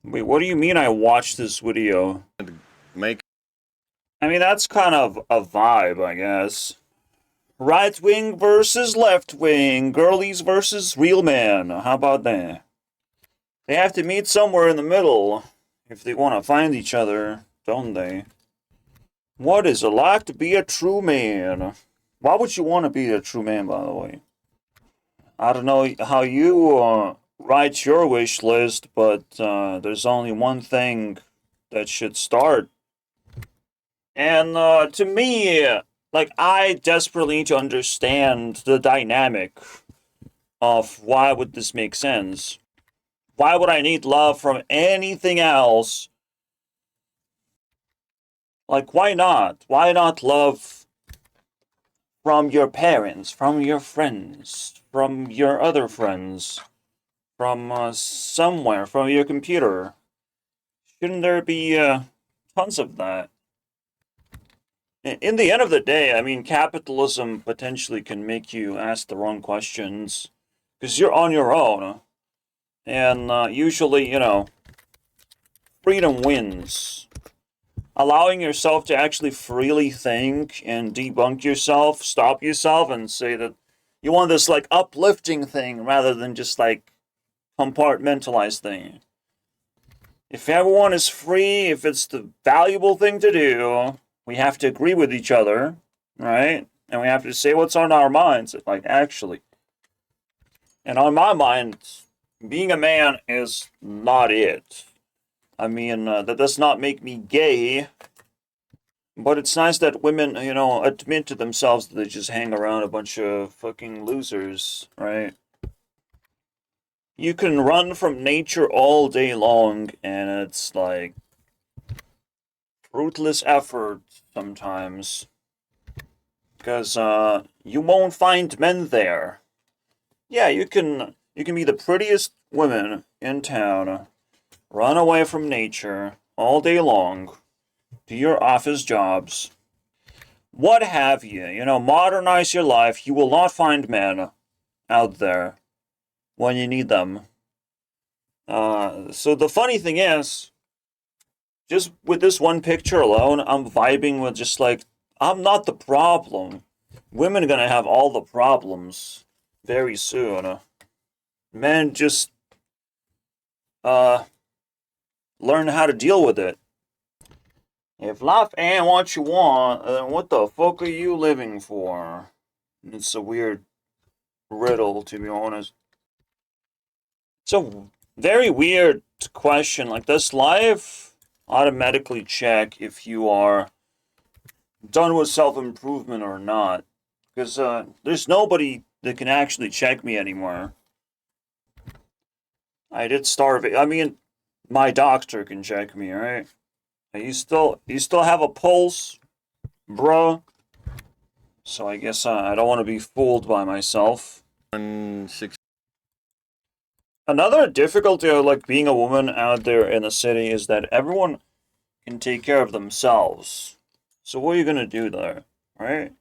Wait, what do you mean I watched this video? Make I mean, that's kind of a vibe, I guess. Right wing versus left wing, girlies versus real men. How about that? They have to meet somewhere in the middle if they want to find each other, don't they? What is it like to be a true man? Why would you want to be a true man, by the way? I don't know how you write your wish list, but there's only one thing that should start. And to me, like, I desperately need to understand the dynamic of why would this make sense? Why would I need love from anything else? Like, why not? Why not love from your parents, from your friends, from your other friends, from somewhere, from your computer? Shouldn't there be tons of that? In the end of the day, I mean, capitalism potentially can make you ask the wrong questions because you're on your own. And usually, freedom wins. Allowing yourself to actually freely think and debunk yourself, stop yourself, and say that you want this, like, uplifting thing rather than just, like, compartmentalized thing. If everyone is free, if it's the valuable thing to do, we have to agree with each other, right? And we have to say what's on our minds, like, actually. And on my mind, being a man is not it. I mean, that does not make me gay, but it's nice that women, admit to themselves that they just hang around a bunch of fucking losers, right? You can run from nature all day long, and it's like fruitless effort sometimes. Because you won't find men there. Yeah, you can be the prettiest woman in town, run away from nature all day long, do your office jobs, what have you, modernize your life. You will not find men out there when you need them. So the funny thing is, just with this one picture alone, I'm vibing with just like, I'm not the problem. Women are gonna have all the problems very soon. Men just uh learn how to deal with it. If life ain't what you want, then what the fuck are you living for? It's a weird riddle, to be honest. It's a very weird question. Like, does life automatically check if you are done with self improvement or not? Because there's nobody that can actually check me anymore. I did starve. I mean, my doctor can check me, right? You still have a pulse, bruh. So I guess I don't want to be fooled by myself. 160. Another difficulty of, like, being a woman out there in the city is that everyone can take care of themselves. So what are you gonna do there, right?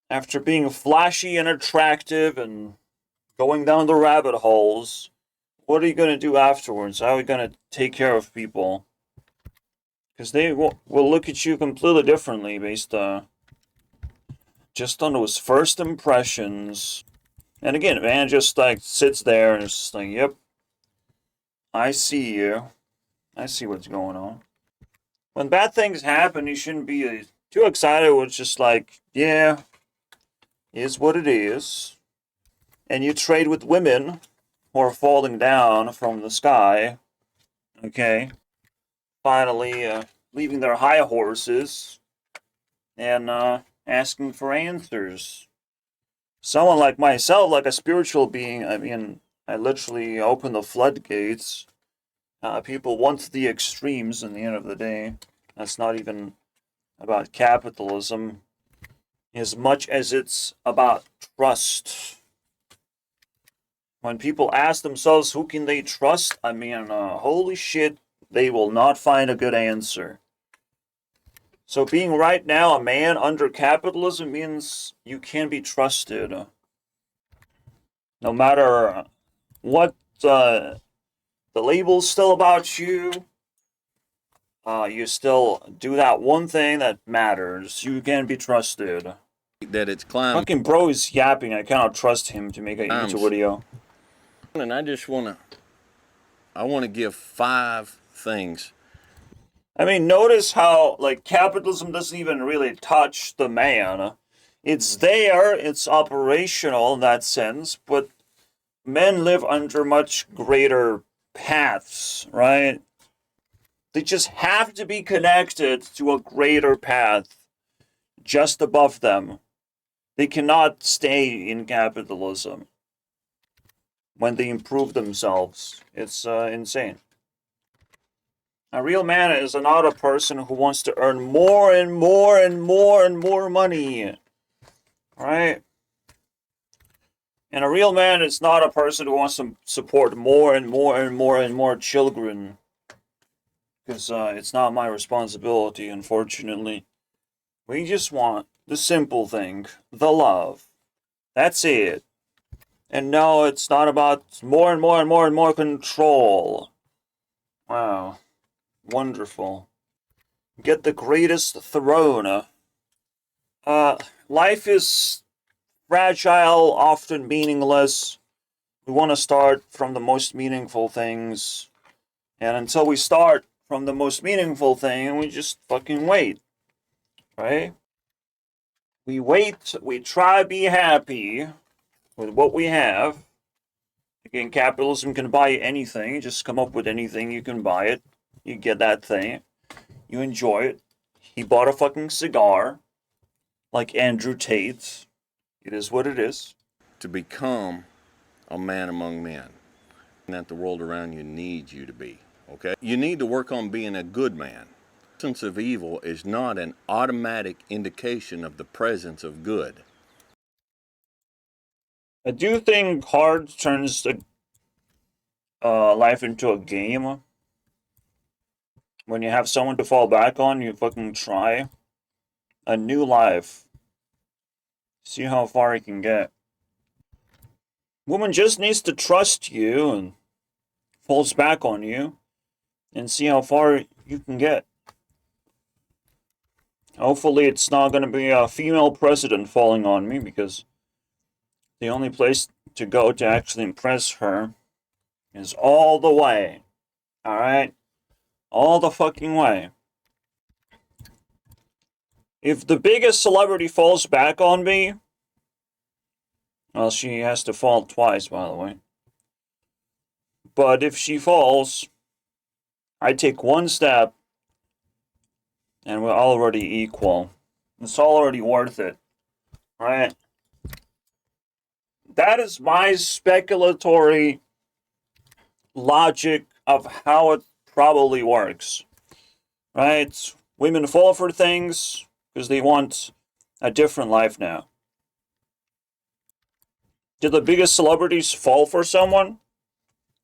After being flashy and attractive and going down the rabbit holes, what are you gonna do afterwards? How are you gonna take care of people? Because they will look at you completely differently based just on those first impressions. And again, man just like sits there and is just like, yep, I see you. I see what's going on. When bad things happen, you shouldn't be too excited. It's just like, yeah, is what it is. And you trade with women who are falling down from the sky, okay? Finally, leaving their high horses and asking for answers. Someone like myself, like a spiritual being, I mean, I literally open the floodgates. People want the extremes in the end of the day. That's not even about capitalism as much as it's about trust. When people ask themselves who can they trust, I mean, holy shit, they will not find a good answer. So being right now a man under capitalism means you can be trusted. No matter what The label's still about you. You still do that one thing that matters. You can be trusted. that it's climbed Fucking bro is yapping. I cannot trust him to make a YouTube video. and I want to give 5 things. I mean, notice how, like, capitalism doesn't even really touch the man. It's there, it's operational in that sense, but men live under much greater paths, right? They just have to be connected to a greater path just above them. They cannot stay in capitalism when they improve themselves. It's insane. A real man is not a person who wants to earn more and more and more and more money. Right? And a real man is not a person who wants to support more and more and more and more children. Because it's not my responsibility, unfortunately. We just want the simple thing, the love. That's it. And no, it's not about more and more and more and more control. Wow. Wonderful. Get the greatest throne. Life is fragile, often meaningless. We want to start from the most meaningful things. And until we start from the most meaningful thing, we just fucking wait. Right? We wait, we try to be happy with what we have. Again, capitalism can buy anything. You just come up with anything, you can buy it. You get that thing. You enjoy it. He bought a fucking cigar. Like Andrew Tate. It is what it is. To become a man among men. And that the world around you needs you to be. Okay? You need to work on being a good man. The absence of evil is not an automatic indication of the presence of good. I do think hard turns the life into a game. When you have someone to fall back on, you fucking try a new life. See how far you can get. Woman just needs to trust you and falls back on you and see how far you can get. Hopefully it's not going to be a female president falling on me, because the only place to go to actually impress her is all the way. Alright? All the fucking way. If the biggest celebrity falls back on me, well, she has to fall twice, by the way. But if she falls, I take one step, and we're already equal. It's already worth it. Right? That is my speculatory logic of how it probably works. Right? Women fall for things because they want a different life now. Did the biggest celebrities fall for someone?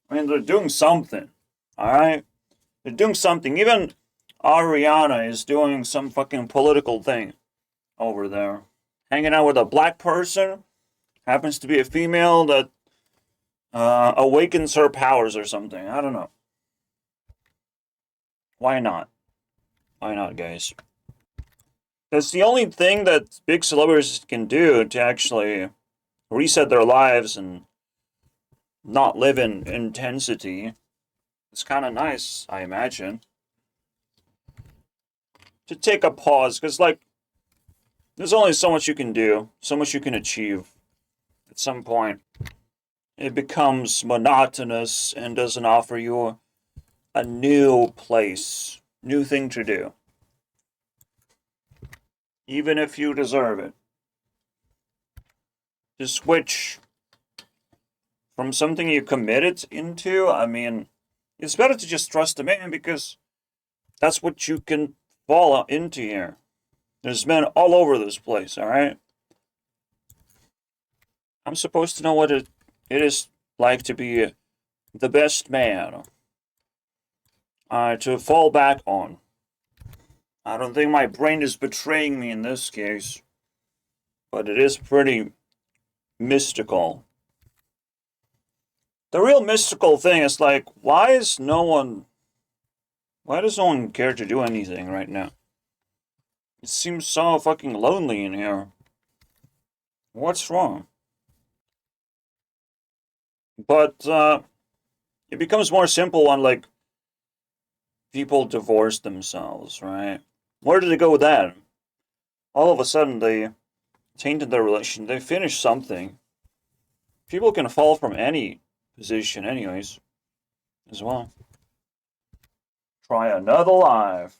I mean, they're doing something. Alright? They're doing something. Even Ariana is doing some fucking political thing over there. Hanging out with a black person. Happens to be a female that awakens her powers or something. I don't know. Why not? Why not, guys? That's the only thing that big celebrities can do to actually reset their lives and not live in intensity. It's kind of nice, I imagine. To take a pause, because, like, there's only so much you can do, so much you can achieve. At some point, it becomes monotonous and doesn't offer you a new place, new thing to do. Even if you deserve it. To switch from something you committed into, I mean, it's better to just trust a man, because that's what you can fall into here. There's men all over this place, alright? I'm supposed to know what it is like to be the best man. To fall back on. I don't think my brain is betraying me in this case. But it is pretty mystical. The real mystical thing is like, why does no one care to do anything right now? It seems so fucking lonely in here. What's wrong? But it becomes more simple when like people divorce themselves, right? Where did they go with that? All of a sudden they tainted their relation. They finished something. People can fall from any position, anyways, as well. Try another life.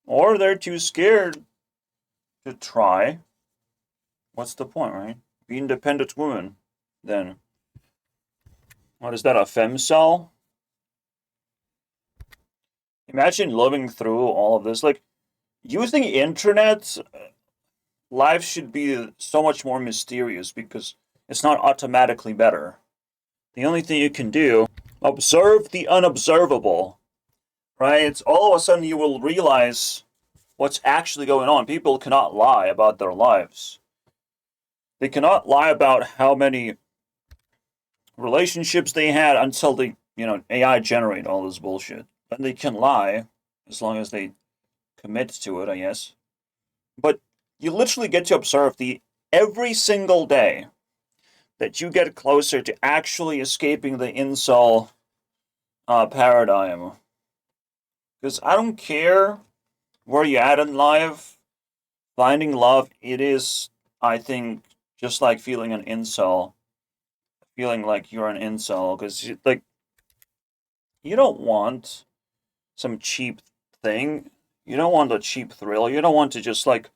Or they're too scared to try. What's the point, right? Be independent woman, then. What is that, a femcel? Imagine living through all of this. Like, using internet, life should be so much more mysterious because it's not automatically better. The only thing you can do, observe the unobservable, right? It's all of a sudden you will realize what's actually going on. People cannot lie about their lives. They cannot lie about how many relationships they had until they, AI generate all this bullshit. Then they can lie as long as they commit to it, I guess. But you literally get to observe the every single day that you get closer to actually escaping the incel paradigm. Because I don't care where you're at in life, finding love, it is, I think, just like feeling an incel. Feeling like you're an incel. Because, like, you don't want some cheap thing. You don't want a cheap thrill. You don't want to just, like,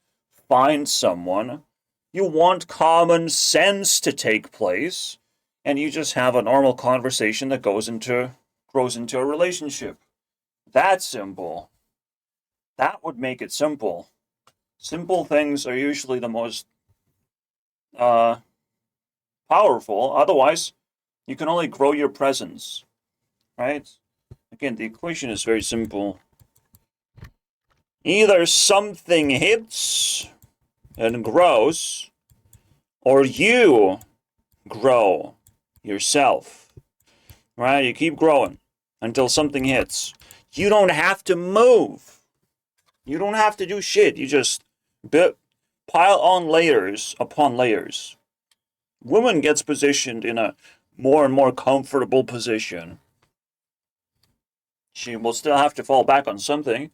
find someone. You want common sense to take place. And you just have a normal conversation that grows into a relationship. That's simple. That would make it simple. Simple things are usually the most powerful. Otherwise, you can only grow your presence, right? Again, the equation is very simple. Either something hits and grows, or you grow yourself, right? You keep growing until something hits. You don't have to move. You don't have to do shit. You just pile on layers upon layers. Woman gets positioned in a more and more comfortable position. She will still have to fall back on something.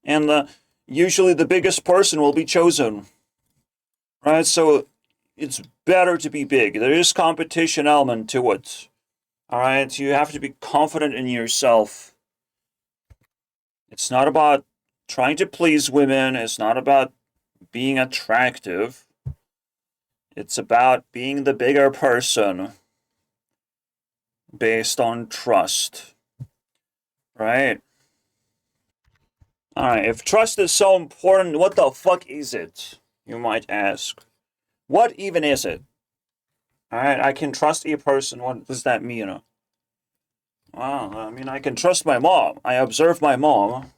And usually the biggest person will be chosen. Right? So it's better to be big. There is competition element to it. Alright? You have to be confident in yourself. It's not about trying to please women. It's not about being attractive. It's about being the bigger person based on trust. Right? Alright, if trust is so important, what the fuck is it? You might ask. What even is it? Alright, I can trust a person. What does that mean? Well, I mean, I can trust my mom. I observe my mom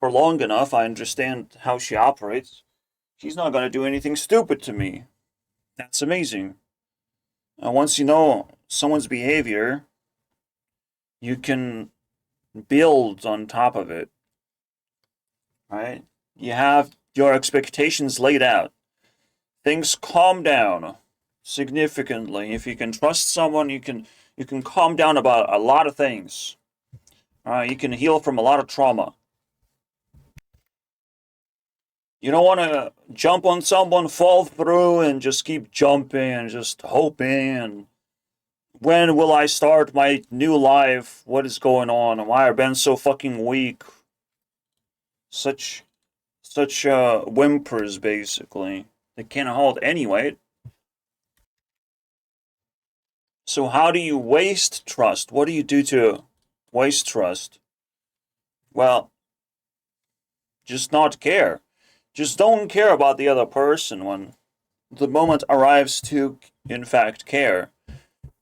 for long enough. I understand how she operates. She's not going to do anything stupid to me. That's amazing. Once you know someone's behavior, you can build on top of it. Right? You have your expectations laid out. Things calm down significantly. If you can trust someone, you can calm down about a lot of things. You can heal from a lot of trauma. You don't want to jump on someone, fall through, and just keep jumping and just hoping. And when will I start my new life? What is going on? Why have I been so fucking weak? Such whimpers, basically. They can't hold any weight. So how do you waste trust? What do you do to waste trust? Well, just not care. Just don't care about the other person when the moment arrives to, in fact, care.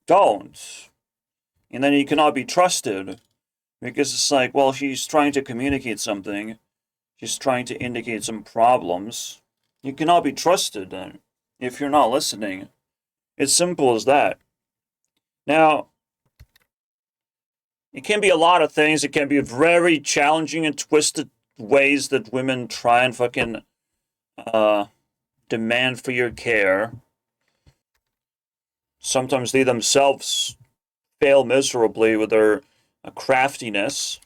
Don't. And then you cannot be trusted. Because it's like, well, she's trying to communicate something. She's trying to indicate some problems. You cannot be trusted then if you're not listening. It's simple as that. Now, it can be a lot of things. It can be very challenging and twisted ways that women try and fucking demand for your care. Sometimes they themselves fail miserably with their craftiness.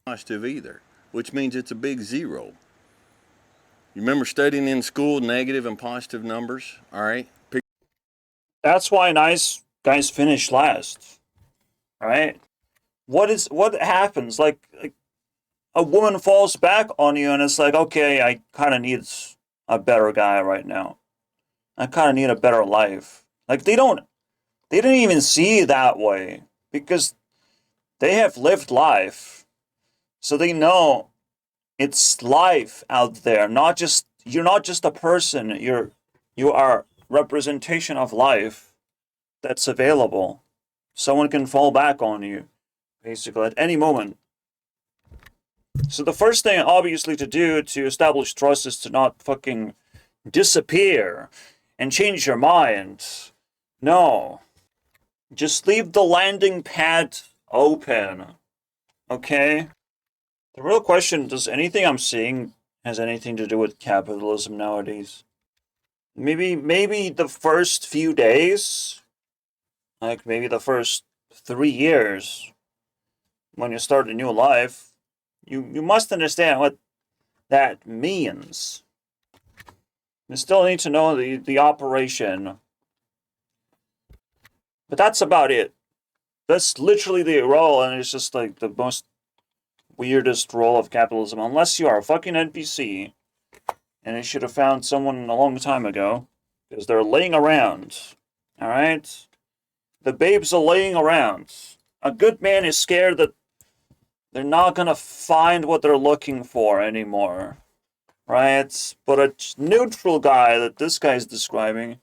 Positive either, which means it's a big zero. You remember studying in school negative and positive numbers? All right. That's why nice guys finish last. All right. What happens? Like a woman falls back on you, and it's like, okay, I kind of need a better guy right now. I kind of need a better life. Like they didn't even see it that way because they have lived life, so they know it's life out there. Not just you're not just a person. You are representation of life that's available. Someone can fall back on you, basically at any moment. So the first thing, obviously, to do to establish trust is to not fucking disappear and change your mind. No. Just leave the landing pad open. Okay? The real question, does anything I'm seeing has anything to do with capitalism nowadays? Maybe the first few days, like maybe the first 3 years when you start a new life, you must understand what that means. You still need to know the operation. But that's about it. That's literally the role, and it's just like the most weirdest role of capitalism. Unless you are a fucking NPC, and they should have found someone a long time ago, because they're laying around. Alright? The babes are laying around. A good man is scared that they're not gonna find what they're looking for anymore. Right? But a neutral guy that this guy's describing,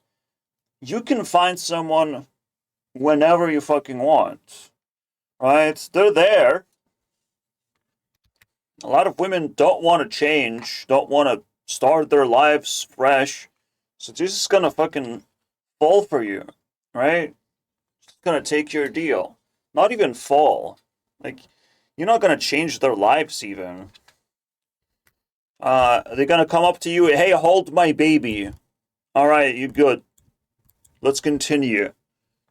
you can find someone whenever you fucking want. Right? They're there. A lot of women don't want to change, don't want to start their lives fresh. So they're just gonna fucking fall for you. Right? Just gonna take your deal. Not even fall. Like, you're not gonna change their lives even. They're gonna come up to you, hey, hold my baby. Alright, you good. Let's continue.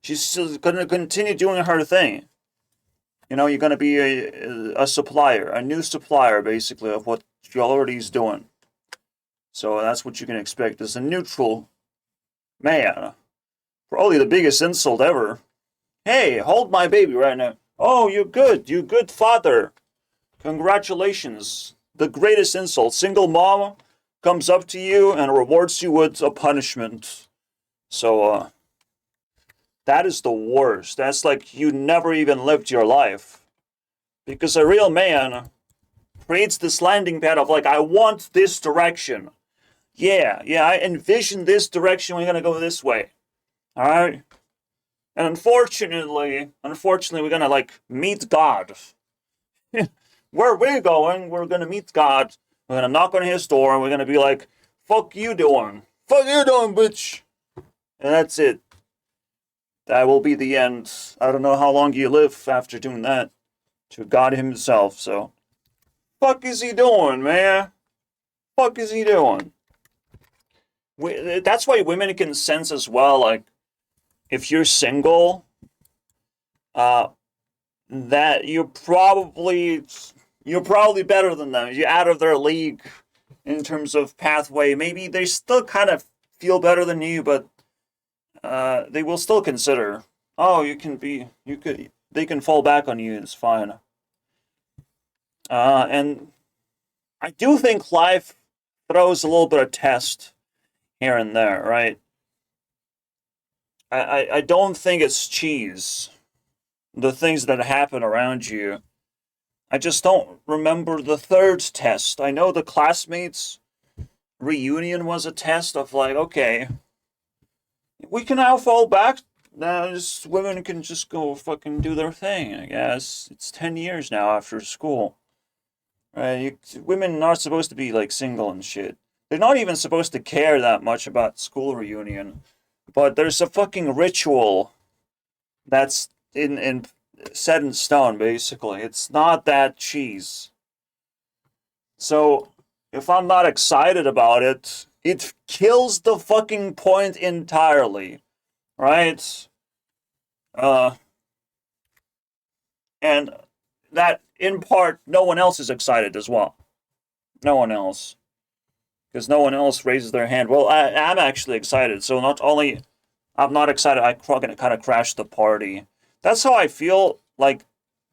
She's still gonna continue doing her thing. You know, you're gonna be a supplier, a new supplier, basically, of what she already is doing. So that's what you can expect as a neutral man. Probably the biggest insult ever. Hey, hold my baby right now. Oh, you're good. You good father. Congratulations. The greatest insult. Single mom comes up to you and rewards you with a punishment. So, that is the worst. That's like you never even lived your life. Because a real man creates this landing pad of like, I want this direction. Yeah, I envision this direction. We're gonna go this way. Alright? And unfortunately, we're gonna like meet God. Where we're going, we're gonna meet God. We're gonna knock on his door and we're gonna be like, fuck you doing? Fuck you doing, bitch! And that's it. That will be the end. I don't know how long you live after doing that to God himself, so. Fuck is he doing, man? Fuck is he doing? That's why women can sense as well, like, if you're single, that you're probably better than them. You're out of their league in terms of pathway. Maybe they still kind of feel better than you, but they will still consider. Oh, they can fall back on you. It's fine. And I do think life throws a little bit of test here and there, right? I don't think it's cheese. The things that happen around you. I just don't remember the third test. I know the classmates reunion was a test of like, okay, we can now fall back. Now women can just go fucking do their thing, I guess. It's 10 years now after school. Right? Women aren't supposed to be like single and shit. They're not even supposed to care that much about school reunion. But there's a fucking ritual that's in set in stone, basically. It's not that cheese. So if I'm not excited about it, it kills the fucking point entirely, right? Uh, and that in part, no one else is excited as well. No one else, because no one else raises their hand. Well, I'm actually excited. So not only I'm not excited, I kind of crashed the party. That's how I feel. Like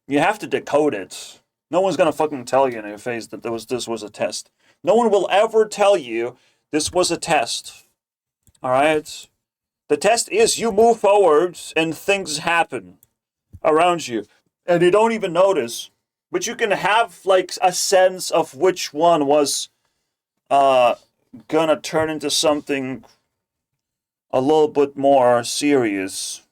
you have to decode it. No one's gonna fucking tell you in your face that this was a test. No one will ever tell you this was a test. All right. The test is you move forward and things happen around you, and you don't even notice. But you can have like a sense of which one was uh gonna turn into something a little bit more serious.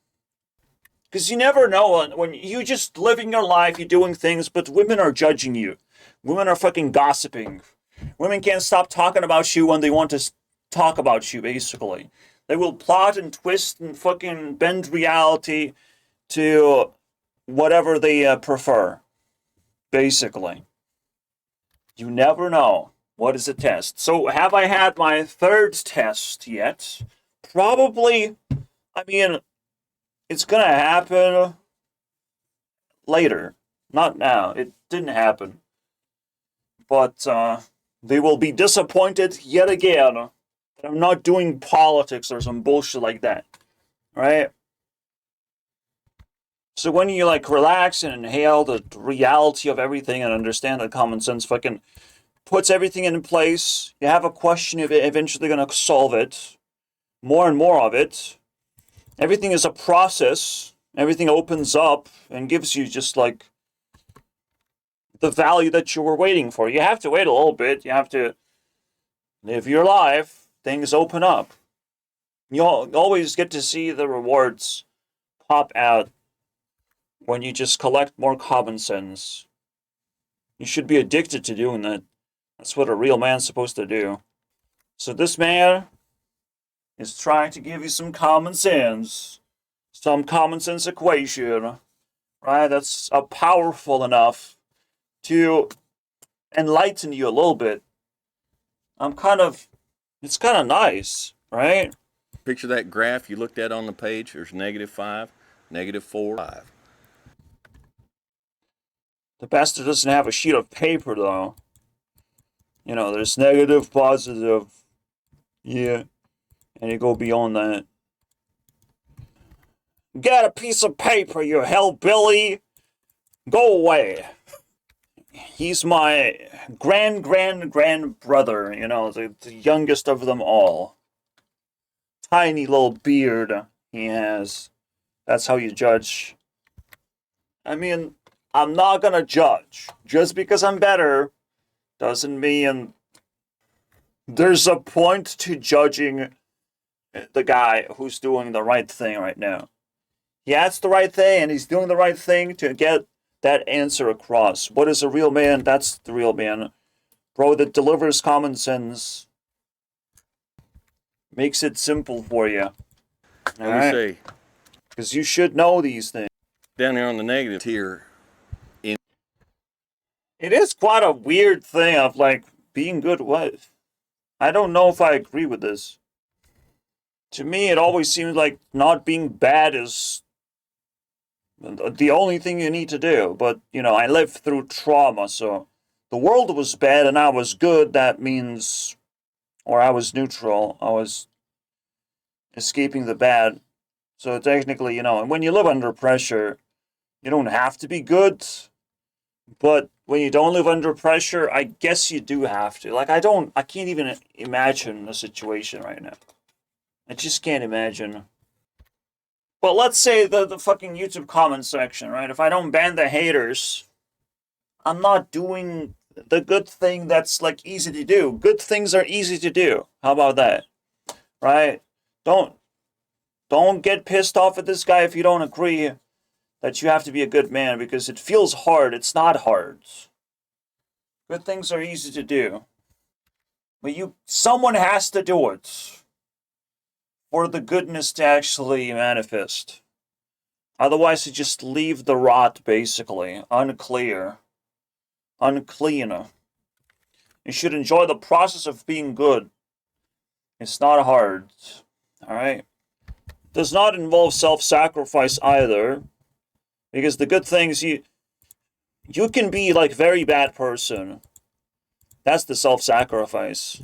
Because you never know when you just living your life, you're doing things, but women are judging you. Women are fucking gossiping. Women can't stop talking about you when they want to talk about you, basically. They will plot and twist and fucking bend reality to whatever they prefer, basically. You never know. What is a test? So, have I had my third test yet? Probably. I mean, it's gonna happen later. Not now. It didn't happen. But they will be disappointed yet again that I'm not doing politics or some bullshit like that. Right? So when you like relax and inhale the reality of everything and understand that common sense fucking puts everything in place, you have a question, you're eventually gonna solve it. More and more of it. Everything is a process. Everything opens up and gives you just like the value that you were waiting for. You have to wait a little bit. You have to live your life. Things open up. You always get to see the rewards pop out when you just collect more common sense. You should be addicted to doing that. That's what a real man's supposed to do. So this man is trying to give you some common sense. Some common sense equation. Right? That's powerful enough to enlighten you a little bit. It's kind of nice, right? Picture that graph you looked at on the page. There's -5, -4, 5. The bastard doesn't have a sheet of paper, though. You know, there's negative, positive, yeah, and you go beyond that. Get a piece of paper, you hellbilly! Go away! He's my grand brother, you know, the youngest of them all. Tiny little beard he has. That's how you judge. I mean, I'm not gonna judge. Just because I'm better doesn't mean there's a point to judging the guy who's doing the right thing right now. He asks the right thing and he's doing the right thing to get that answer across. What is a real man? That's the real man. Bro that delivers common sense. Makes it simple for you. Let me say, because you should know these things. Down there on the negative tier, it is quite a weird thing of like being good. What? I don't know if I agree with this. To me, it always seems like not being bad is the only thing you need to do. But, you know, I lived through trauma, so the world was bad and I was good. That means, or I was neutral. I was escaping the bad. So technically, you know, and when you live under pressure, you don't have to be good. But when you don't live under pressure, I guess you do have to. Like, I can't even imagine the situation right now. I just can't imagine. But let's say the fucking YouTube comment section, right? If I don't ban the haters, I'm not doing the good thing that's like easy to do. Good things are easy to do. How about that? Right? Don't get pissed off at this guy if you don't agree that you have to be a good man because it feels hard. It's not hard. Good things are easy to do. But someone has to do it for the goodness to actually manifest. Otherwise, you just leave the rot, basically. Unclean. You should enjoy the process of being good. It's not hard. Alright? Does not involve self-sacrifice either. Because the good things, you can be like very bad person. That's the self-sacrifice.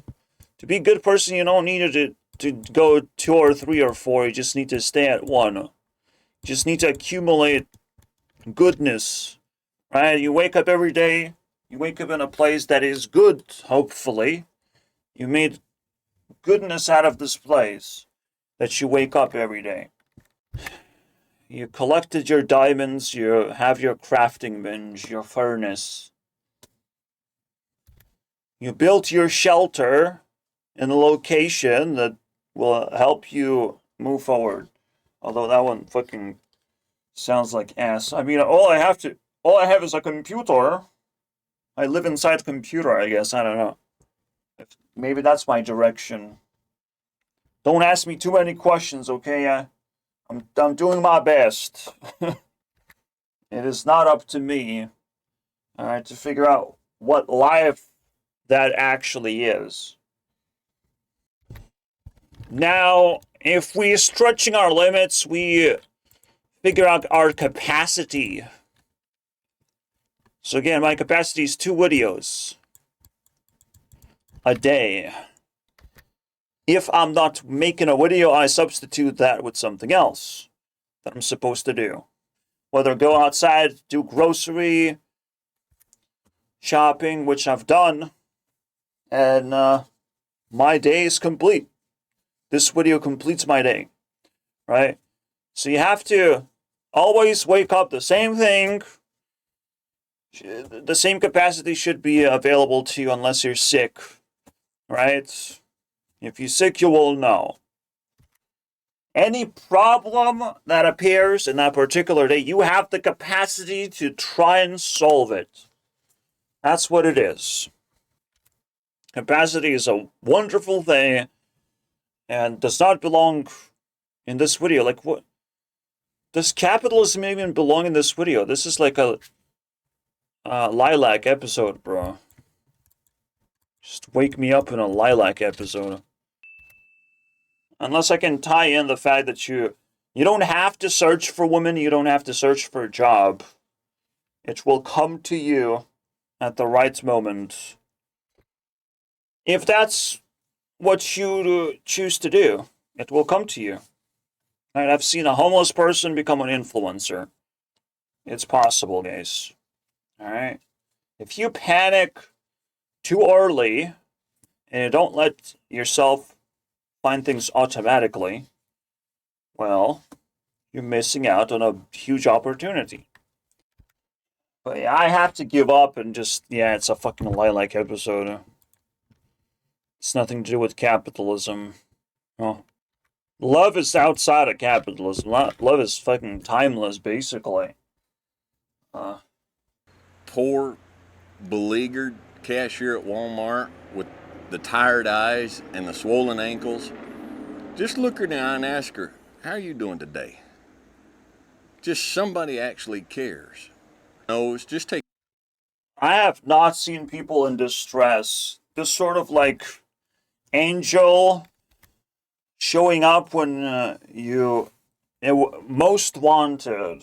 To be a good person, you don't need to go 2 or 3 or 4. You just need to stay at 1. You just need to accumulate goodness. Right? You wake up every day. You wake up in a place that is good, hopefully. You made goodness out of this place that you wake up every day. You collected your diamonds, you have your crafting bench, your furnace. You built your shelter in a location that will help you move forward. Although that one fucking sounds like ass. I mean, all I have is a computer. I live inside a computer, I guess. I don't know. Maybe that's my direction. Don't ask me too many questions, okay? I'm doing my best. It is not up to me, alright, to figure out what life that actually is. Now, if we're stretching our limits, we figure out our capacity. So again, my capacity is 2 videos a day. If I'm not making a video, I substitute that with something else that I'm supposed to do. Whether go outside, do grocery shopping, which I've done, and my day is complete. This video completes my day, right? So you have to always wake up the same thing. The same capacity should be available to you unless you're sick, right? If you're sick, you will know. Any problem that appears in that particular day, you have the capacity to try and solve it. That's what it is. Capacity is a wonderful thing and does not belong in this video. Like, what? Does capitalism even belong in this video? This is like a lilac episode, bro. Just wake me up in a lilac episode. Unless I can tie in the fact that you don't have to search for women, you don't have to search for a job. It will come to you at the right moment. If that's what you choose to do, it will come to you. Right? I've seen a homeless person become an influencer. It's possible, guys. Alright? If you panic too early and you don't let yourself find things automatically, well, you're missing out on a huge opportunity. But yeah, I have to give up and just, yeah, it's a fucking lilac episode. It's nothing to do with capitalism. Oh. Love is outside of capitalism. Love is fucking timeless, basically. Poor, beleaguered cashier at Walmart with the tired eyes and the swollen ankles. Just look her in the eye and ask her, how are you doing today? Just somebody actually cares. No, it's just take. I have not seen people in distress. This sort of like angel showing up when you most wanted.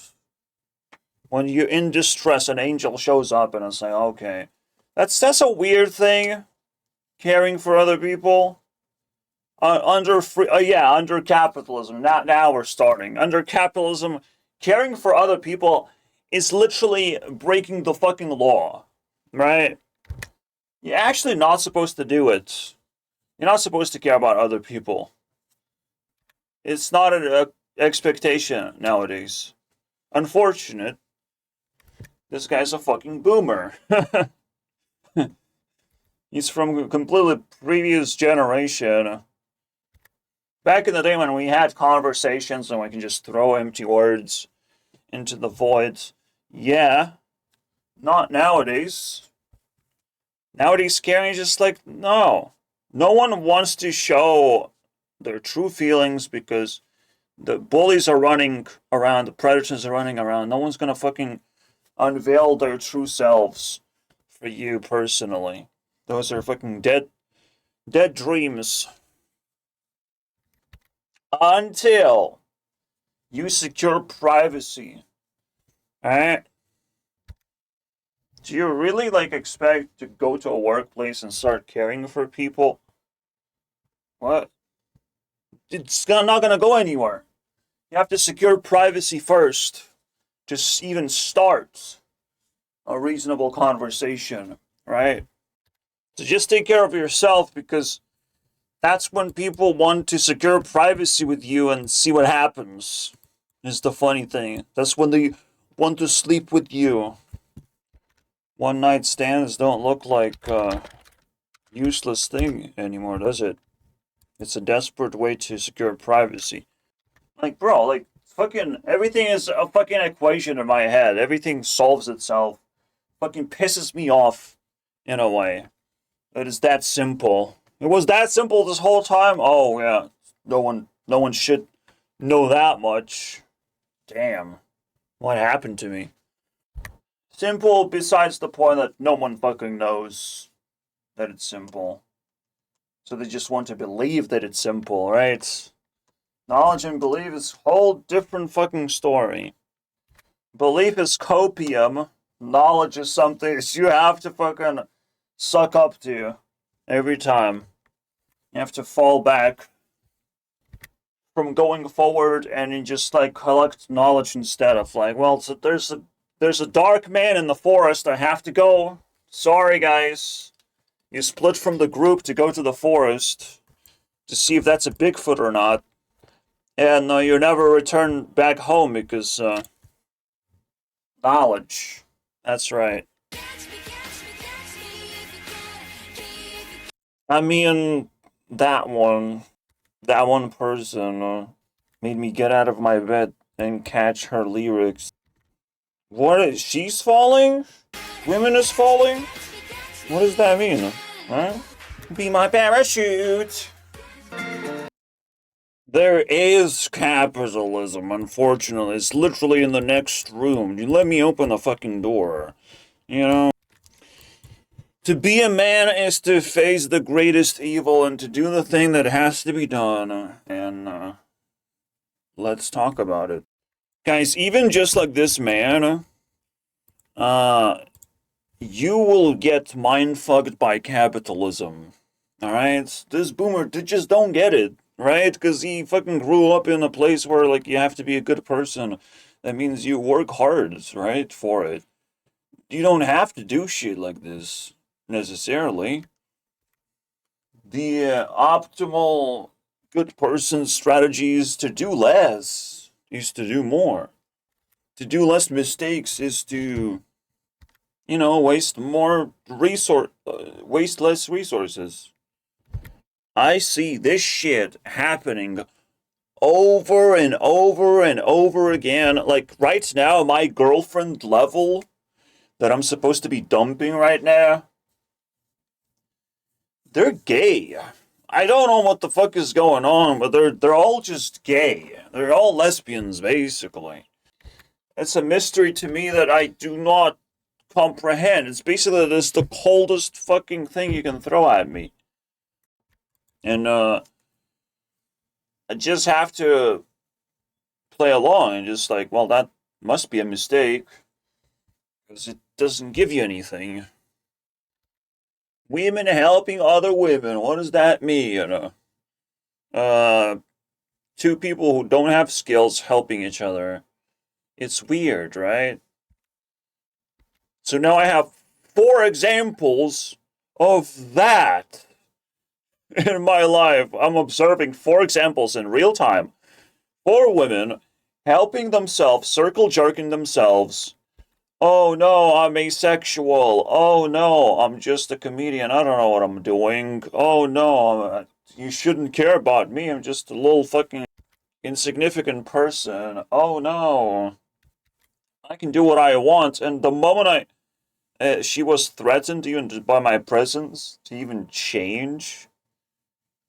When you're in distress, an angel shows up and it's like, okay, that's a weird thing. Caring for other people. Under capitalism. Now we're starting. Under capitalism, caring for other people is literally breaking the fucking law, right? You're actually not supposed to do it. You're not supposed to care about other people. It's not an expectation nowadays. Unfortunate. This guy's a fucking boomer. He's from a completely previous generation. Back in the day when we had conversations and we can just throw empty words into the void. Yeah. Not nowadays. Nowadays, caring is just like, no. No one wants to show their true feelings because The bullies are running around, the predators are running around. No one's gonna fucking unveil their true selves for you personally. Those are fucking dead dreams. Until you secure privacy. Alright? Do you really expect to go to a workplace and start caring for people? What? It's not gonna go anywhere. You have to secure privacy first to even start a reasonable conversation, right? So just take care of yourself, because that's when people want to secure privacy with you and see what happens, is the funny thing. That's when they want to sleep with you. One night stands don't look like a useless thing anymore, does it? It's a desperate way to secure privacy. Bro, fucking everything is a fucking equation in my head. Everything solves itself. Fucking pisses me off in a way. It is that simple. It was that simple this whole time? Oh yeah. No one should know that much. Damn. What happened to me? Simple besides the point that no one fucking knows that it's simple. So they just want to believe that it's simple, right? Knowledge and belief is a whole different fucking story. Belief is copium. Knowledge is something you have to fucking suck up to every time. You have to fall back from going forward and you just collect knowledge instead of so there's a dark man in the forest. I have to go. Sorry guys. You split from the group to go to the forest to see if that's a Bigfoot or not. And you never return back home because knowledge. That's right. I mean, that one person made me get out of my bed and catch her lyrics. What is, she's falling? Women is falling? What does that mean? Huh? Be my parachute. There is capitalism, unfortunately. It's literally in the next room. You let me open the fucking door. You know? To be a man is to face the greatest evil and to do the thing that has to be done. And, let's talk about it. Guys, even just like this man, you will get mind-fucked by capitalism. Alright? This boomer just don't get it. Right? Because he fucking grew up in a place where, you have to be a good person. That means you work hard, right, for it. You don't have to do shit like this, necessarily. The optimal good person strategy is to do less, is to do more. To do less mistakes is to, waste waste less resources. I see this shit happening over and over and over again. Right now, my girlfriend level that I'm supposed to be dumping right now, they're gay. I don't know what the fuck is going on, but they're all just gay. They're all lesbians, basically. It's a mystery to me that I do not comprehend. It's basically this the coldest fucking thing you can throw at me. And, I just have to play along and just well, that must be a mistake. Because it doesn't give you anything. Women helping other women, what does that mean? Two people who don't have skills helping each other. It's weird, right? So now I have 4 examples of that in my life. I'm observing 4 examples in real time. 4 women helping themselves, circle jerking themselves. Oh no, I'm asexual. Oh no, I'm just a comedian. I don't know what I'm doing. Oh no, you shouldn't care about me. I'm just a little fucking insignificant person. Oh no, I can do what I want. And the moment she was threatened even by my presence to even change,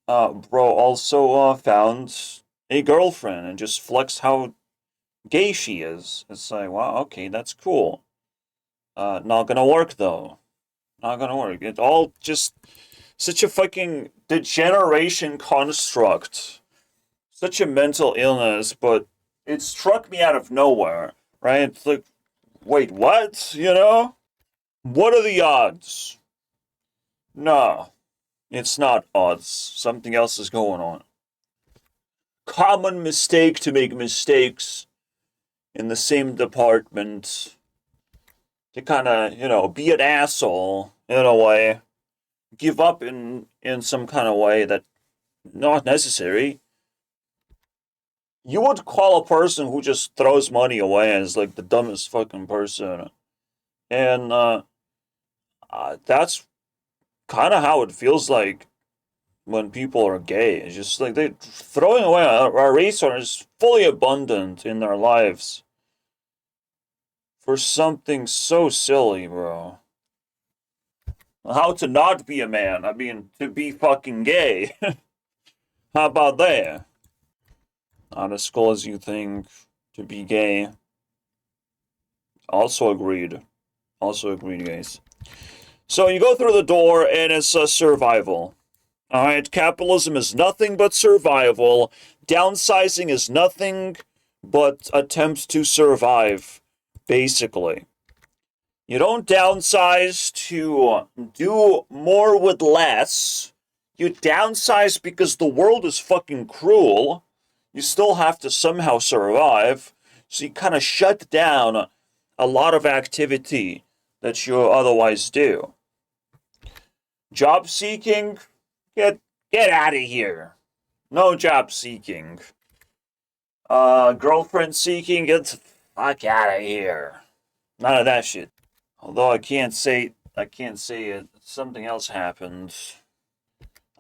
bro also found a girlfriend and just flex how gay she is. It's like, wow, okay, that's cool. Not gonna work though. Not gonna work. It all just such a fucking degeneration construct. Such a mental illness, but it struck me out of nowhere, right? It's like, wait, what? You know? What are the odds? No, it's not odds. Something else is going on. Common mistake to make mistakes in the same department. To kind of, be an asshole in a way. Give up in some kind of way that not necessary. You would call a person who just throws money away as like the dumbest fucking person. And that's kind of how it feels like when people are gay. It's just like they're throwing away a resource fully abundant in their lives for something so silly, bro. How to not be a man? I mean, to be fucking gay. How about that? Not as cool as you think to be gay. Also agreed. Also agreed, guys. So you go through the door and it's survival. Alright, capitalism is nothing but survival. Downsizing is nothing but attempts to survive, basically. You don't downsize to do more with less. You downsize because the world is fucking cruel. You still have to somehow survive. So you kind of shut down a lot of activity that you otherwise do. Job seeking? Get out of here. No job seeking. Girlfriend seeking? Get the fuck out of here. None of that shit. Although I can't say it. Something else happened.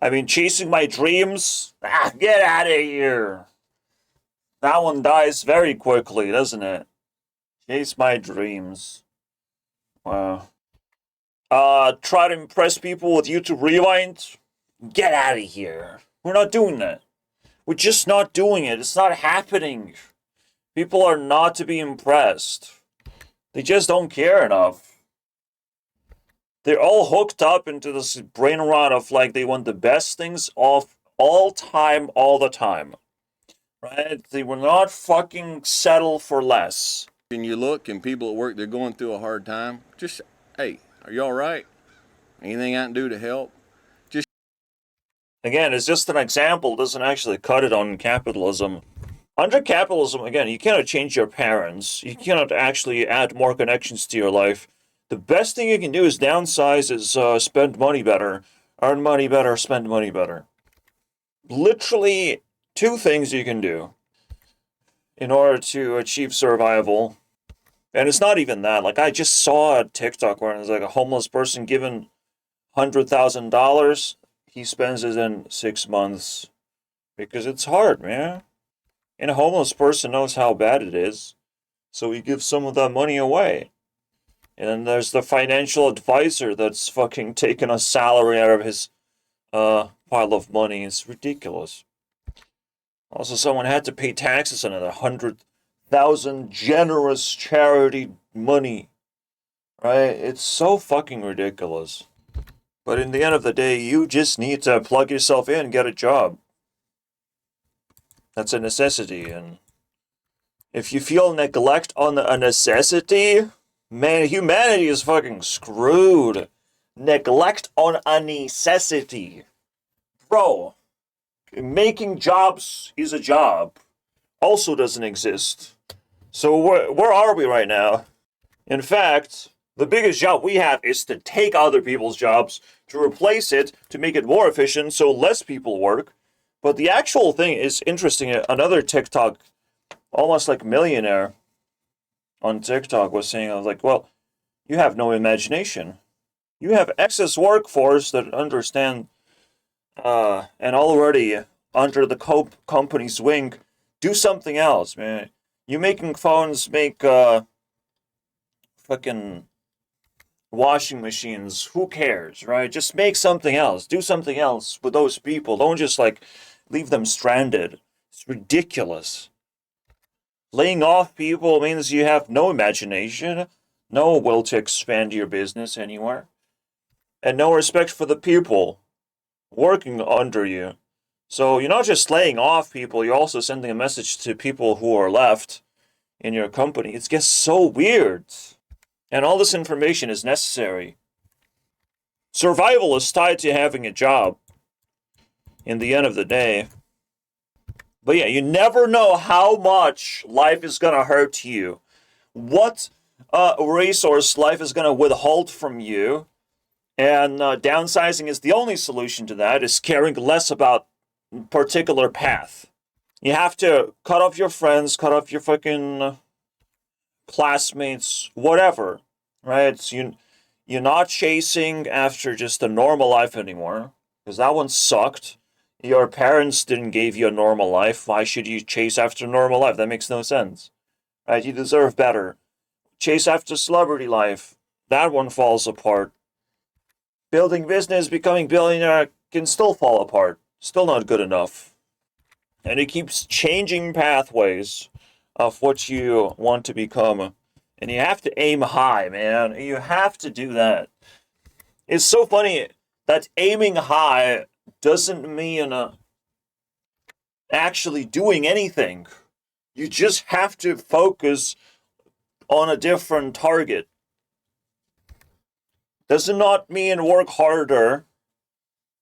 I mean, chasing my dreams? Get out of here. That one dies very quickly, doesn't it? Chase my dreams. Wow. Try to impress people with YouTube Rewind? Get out of here. We're not doing that. We're just not doing it. It's not happening. People are not to be impressed. They just don't care enough. They're all hooked up into this brain rot of like they want the best things of all time, all the time. Right? They will not fucking settle for less. And you look and people at work, they're going through a hard time. Just, hey, are you all right? Anything I can do to help? Again, it's just an example. It doesn't actually cut it on capitalism. Under capitalism, again, you cannot change your parents. You cannot actually add more connections to your life. The best thing you can do is downsize, is spend money better. Earn money better, spend money better. Literally two things you can do in order to achieve survival. And it's not even that. Like, I just saw a TikTok where it's like a homeless person given $100,000. He spends it in 6 months. Because it's hard, man. And a homeless person knows how bad it is. So he gives some of that money away. And then there's the financial advisor that's fucking taking a salary out of his pile of money. It's ridiculous. Also, someone had to pay taxes on it. 100,000 generous charity money. Right? It's so fucking ridiculous. But in the end of the day, you just need to plug yourself in and get a job. That's a necessity. And if you feel neglect on a necessity, man, humanity is fucking screwed. Neglect on a necessity. Bro, making jobs is a job. Also doesn't exist. So where are we right now? In fact, the biggest job we have is to take other people's jobs, to replace it, to make it more efficient so less people work. But the actual thing is interesting. Another TikTok, almost like millionaire on TikTok, was saying, I was like, well, you have no imagination. You have excess workforce that understand and already under the company's wing, do something else, man. You making phones make fucking washing machines, who cares, right? Just make something else. Do something else with those people. Don't just like leave them stranded. It's ridiculous. Laying off people means you have no imagination, no will to expand your business anywhere, and no respect for the people working under you. So you're not just laying off people, you're also sending a message to people who are left in your company. It gets so weird. And all this information is necessary. Survival is tied to having a job in the end of the day. But yeah, you never know how much life is going to hurt you. What resource life is going to withhold from you. And downsizing is the only solution to that, is caring less about particular path. You have to cut off your friends, cut off your fucking classmates, whatever, right? You're not chasing after just a normal life anymore, because that one sucked. Your parents didn't give you a normal life. Why should you chase after normal life? That makes no sense, right? You deserve better. Chase after celebrity life. That one falls apart. Building business, becoming billionaire can still fall apart. Still not good enough. And it keeps changing pathways of what you want to become. And you have to aim high, man. You have to do that. It's so funny that aiming high doesn't mean actually doing anything. You just have to focus on a different target. Does not mean work harder,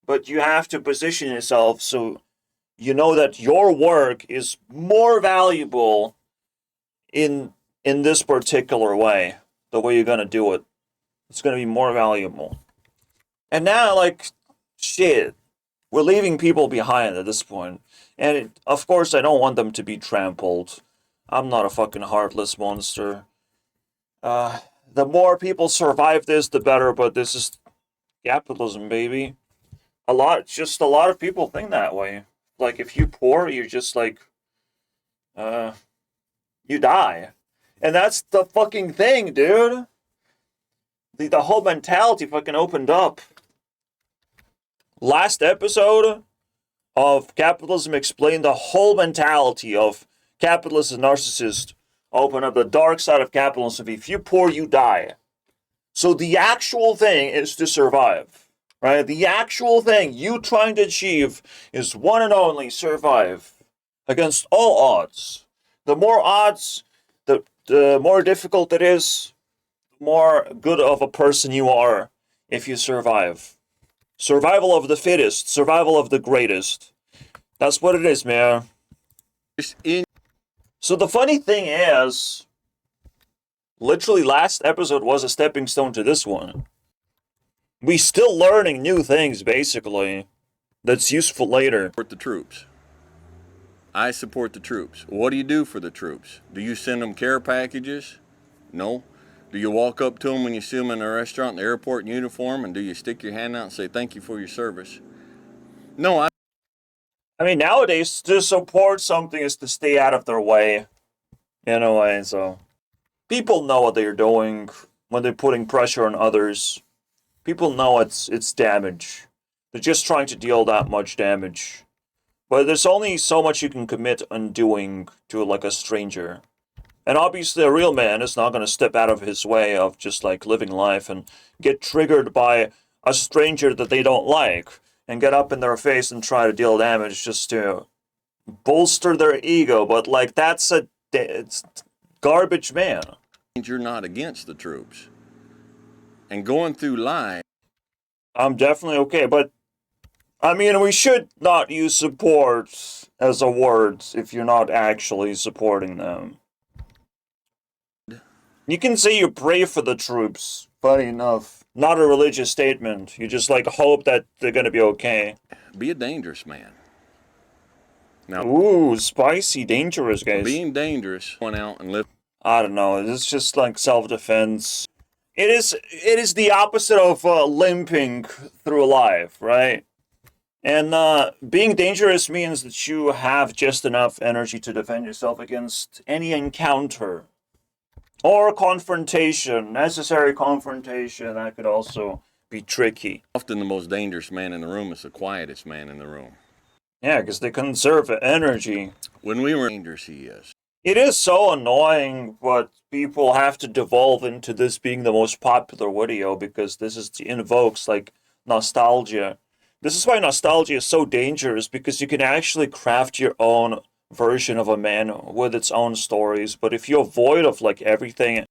but you have to position yourself so you know that your work is more valuable in this particular way, the way you're going to do it. It's going to be more valuable. And now, like, shit, we're leaving people behind at this point. And of course, I don't want them to be trampled. I'm not a fucking heartless monster. The more people survive this, the better, but this is capitalism, baby. A lot of people think that way. Like, if you're poor, you're just like, you die. And that's the fucking thing, dude. The whole mentality fucking opened up. Last episode of Capitalism Explained, the whole mentality of capitalist and narcissist open up the dark side of capitalism. If you're poor, you die. So the actual thing is to survive, right? The actual thing you trying to achieve is one and only survive against all odds. The more odds, the more difficult it is, the more good of a person you are if you survive. Survival of the fittest, survival of the greatest. That's what it is, man. So the funny thing is, literally last episode was a stepping stone to this one. We still learning new things, basically, that's useful later. Support the troops. I support the troops. What do you do for the troops? Do you send them care packages? No. Do you walk up to them when you see them in a restaurant, in the airport in uniform, and do you stick your hand out and say thank you for your service? No. I mean, nowadays, to support something is to stay out of their way, in a way, so. People know what they're doing when they're putting pressure on others. People know it's damage. They're just trying to deal that much damage. But there's only so much you can commit on doing to, like, a stranger. And obviously a real man is not going to step out of his way of just, like, living life and get triggered by a stranger that they don't like and get up in their face and try to deal damage just to bolster their ego. But, like, it's garbage man. You're not against the troops. And going through life, I'm definitely okay, but I mean, we should not use support as a word if you're not actually supporting them. You can say you pray for the troops, funny enough. Not a religious statement. You just, like, hope that they're gonna be okay. be a dangerous man. Now, Ooh, spicy, dangerous, guys. being dangerous, going out and live. I don't know, it's just like self-defense. It is the opposite of limping through life, right? And being dangerous means that you have just enough energy to defend yourself against any encounter. Or confrontation, necessary confrontation, that could also be tricky. Often the most dangerous man in the room is the quietest man in the room. Yeah, because they conserve energy. When we were dangerous, he is. It is so annoying, but people have to devolve into this being the most popular video because invokes like nostalgia. This is why nostalgia is so dangerous, because you can actually craft your own version of a man with its own stories. But if you're void of like everything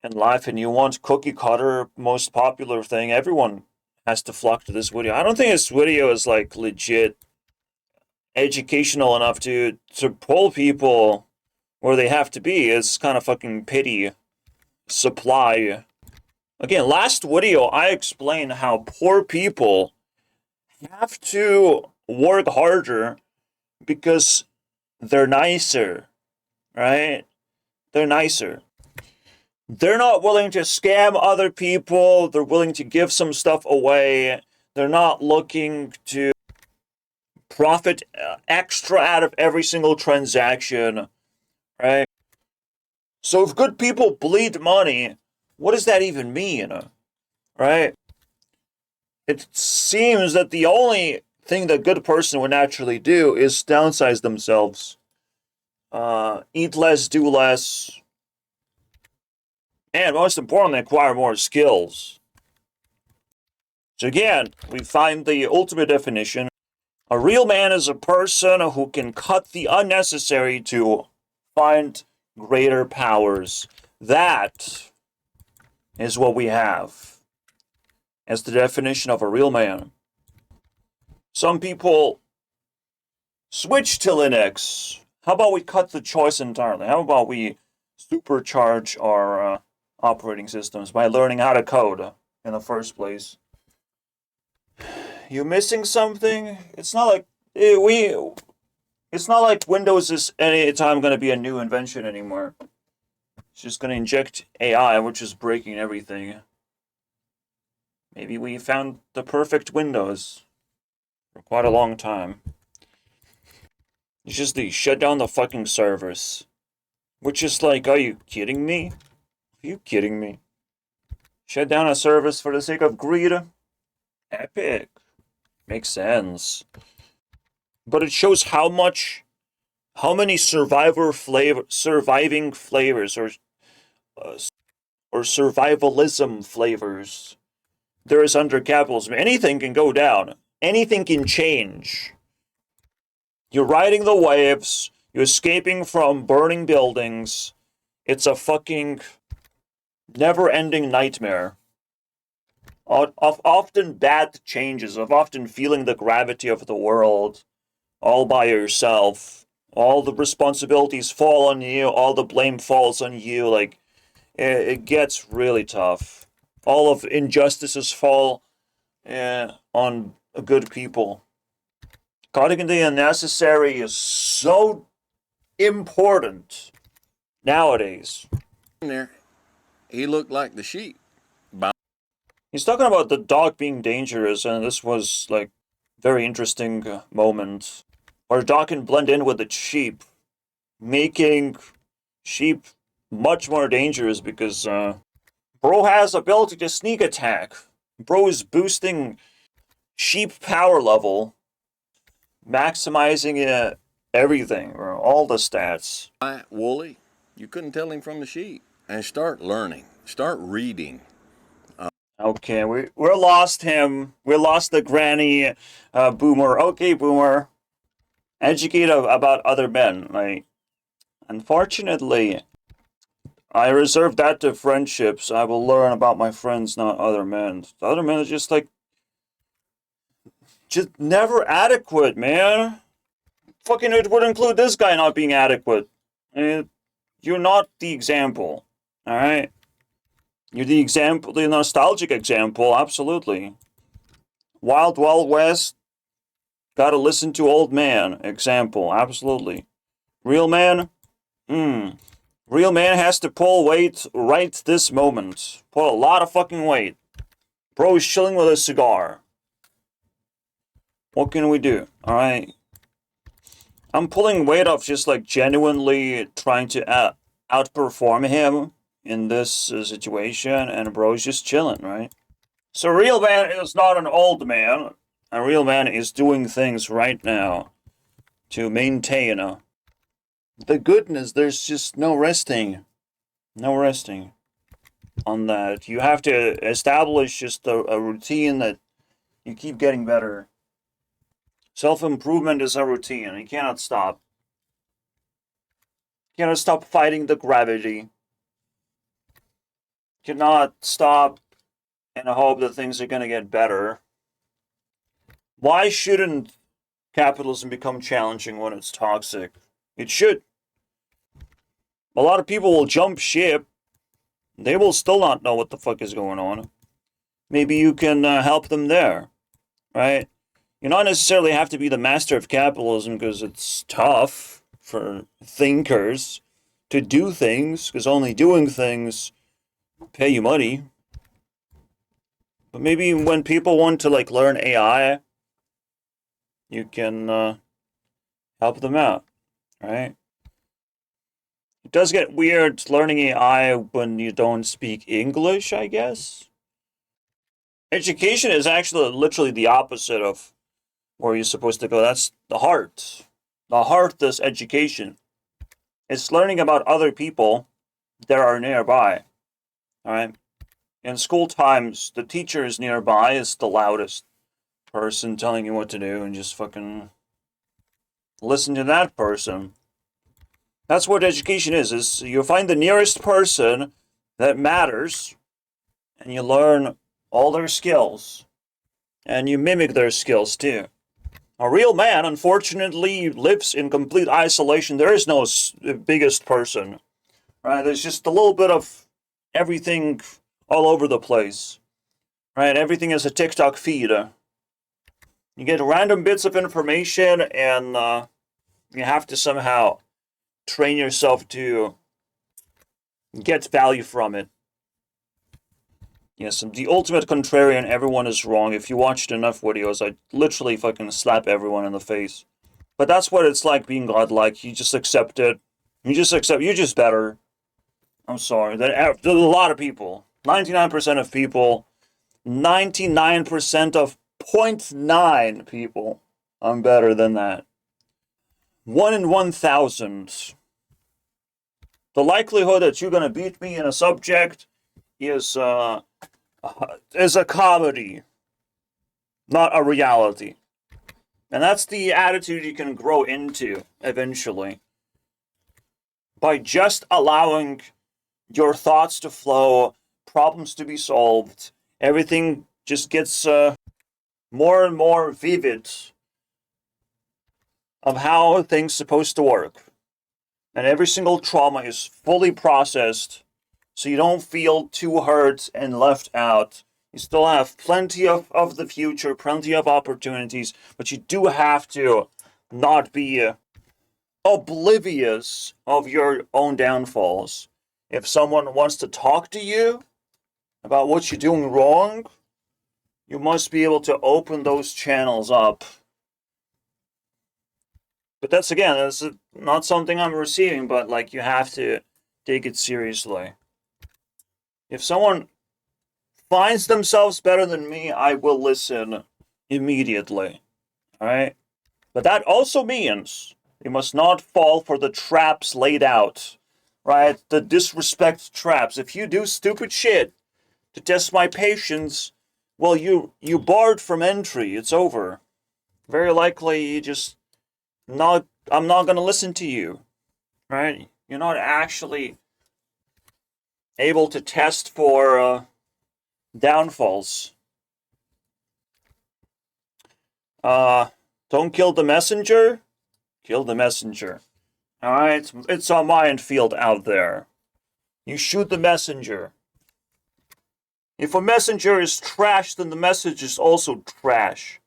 in life and you want cookie cutter most popular thing, everyone has to flock to this video. I don't think this video is like legit educational enough to pull people where they have to be. It's kind of fucking pity supply. Again, last video I explained how poor people have to work harder because they're nicer, right? They're nicer. They're not willing to scam other people. They're willing to give some stuff away. They're not looking to profit extra out of every single transaction, right? So if good people bleed money, what does that even mean, right? It seems that the only thing that a good person would naturally do is downsize themselves, eat less, do less, and most importantly, acquire more skills. So again, we find the ultimate definition. A real man is a person who can cut the unnecessary to find greater powers. That is what we have as the definition of a real man. Some people switch to Linux. How about we cut the choice entirely? How about we supercharge our operating systems by learning how to code in the first place? You missing something? It's not like It's not like Windows is any time going to be a new invention anymore. It's just going to inject AI, which is breaking everything. Maybe we found the perfect Windows for quite a long time. It's just the shut down the fucking servers. Which is like, are you kidding me? Are you kidding me? Shut down a service for the sake of greed? Epic. Makes sense. But it shows how many surviving flavors or survivalism flavors there is under capitalism. Anything can go down. Anything can change. You're riding the waves. You're escaping from burning buildings. It's a fucking never-ending nightmare. Of often bad changes, of often feeling the gravity of the world all by yourself. All the responsibilities fall on you. All the blame falls on you. Like, it gets really tough. All of injustices fall on good people. Cutting the unnecessary is so important nowadays. There, he looked like the sheep. He's talking about the dog being dangerous, and this was like very interesting moment. Where a dog can blend in with the sheep, making sheep much more dangerous because bro has ability to sneak attack. Bro is boosting sheep power level, maximizing everything, or all the stats. Woolly, you couldn't tell him from the sheep. And start learning. Start reading. Okay, we're lost him. We lost the granny boomer. Okay, boomer. Educate about other men. Like, unfortunately, I reserve that to friendships. I will learn about my friends, not other men. The other men are just like, just never adequate, man. Fucking, it would include this guy not being adequate. You're not the example, all right? You're the example, the nostalgic example, absolutely. Wild Wild West, gotta listen to old man, example, absolutely. Real man, real man has to pull weight right this moment. Pull a lot of fucking weight. Bro is chilling with a cigar. What can we do, alright? I'm pulling weight off just like genuinely trying to outperform him in this situation, and bro's just chilling, right? So real man is not an old man. A real man is doing things right now to maintain the goodness, there's just no resting. No resting on that. You have to establish just a routine that you keep getting better. Self-improvement is a routine. You cannot stop. You cannot stop fighting the gravity. You cannot stop and hope that things are going to get better. Why shouldn't capitalism become challenging when it's toxic? It should. A lot of people will jump ship. They will still not know what the fuck is going on. Maybe you can help them there, right? You don't necessarily have to be the master of capitalism because it's tough for thinkers to do things, because only doing things pay you money. But maybe when people want to like learn AI, you can help them out, right? It does get weird learning AI when you don't speak English, I guess. Education is actually literally the opposite of where you're supposed to go. That's the heart. The heart is education. It's learning about other people that are nearby. Alright? In school times, the teacher is nearby is the loudest person telling you what to do, and just fucking listen to that person. That's what education is you find the nearest person that matters, and you learn all their skills, and you mimic their skills too. A real man, unfortunately, lives in complete isolation. There is no biggest person, right? There's just a little bit of everything all over the place, right? Everything is a TikTok feed. You get random bits of information, and you have to somehow train yourself to get value from it. Yes, I'm the ultimate contrarian. Everyone is wrong. If you watched enough videos, I'd literally fucking slap everyone in the face. But that's what it's like being godlike. You just accept it. You're just better. I'm sorry. There's a lot of people. 99% of people. 99% of 0.9 people. I'm better than that. 1 in 1,000. The likelihood that you're gonna beat me in a subject is a comedy, not a reality. And that's the attitude you can grow into eventually. By just allowing your thoughts to flow, problems to be solved, everything just gets more and more vivid of how things supposed to work. And every single trauma is fully processed, so you don't feel too hurt and left out. You still have plenty of the future, plenty of opportunities, but you do have to not be oblivious of your own downfalls. If someone wants to talk to you about what you're doing wrong, you must be able to open those channels up. But that's not something I'm receiving, but like you have to take it seriously. If someone finds themselves better than me, I will listen immediately. Alright? But that also means you must not fall for the traps laid out. Right? The disrespect traps. If you do stupid shit to test my patience, well, you barred from entry. It's over. Very likely you just I'm not gonna listen to you. Right? You're not actually able to test for downfalls. Don't kill the messenger. Kill the messenger. Alright? It's a minefield out there. You shoot the messenger. If a messenger is trash, then the message is also trash.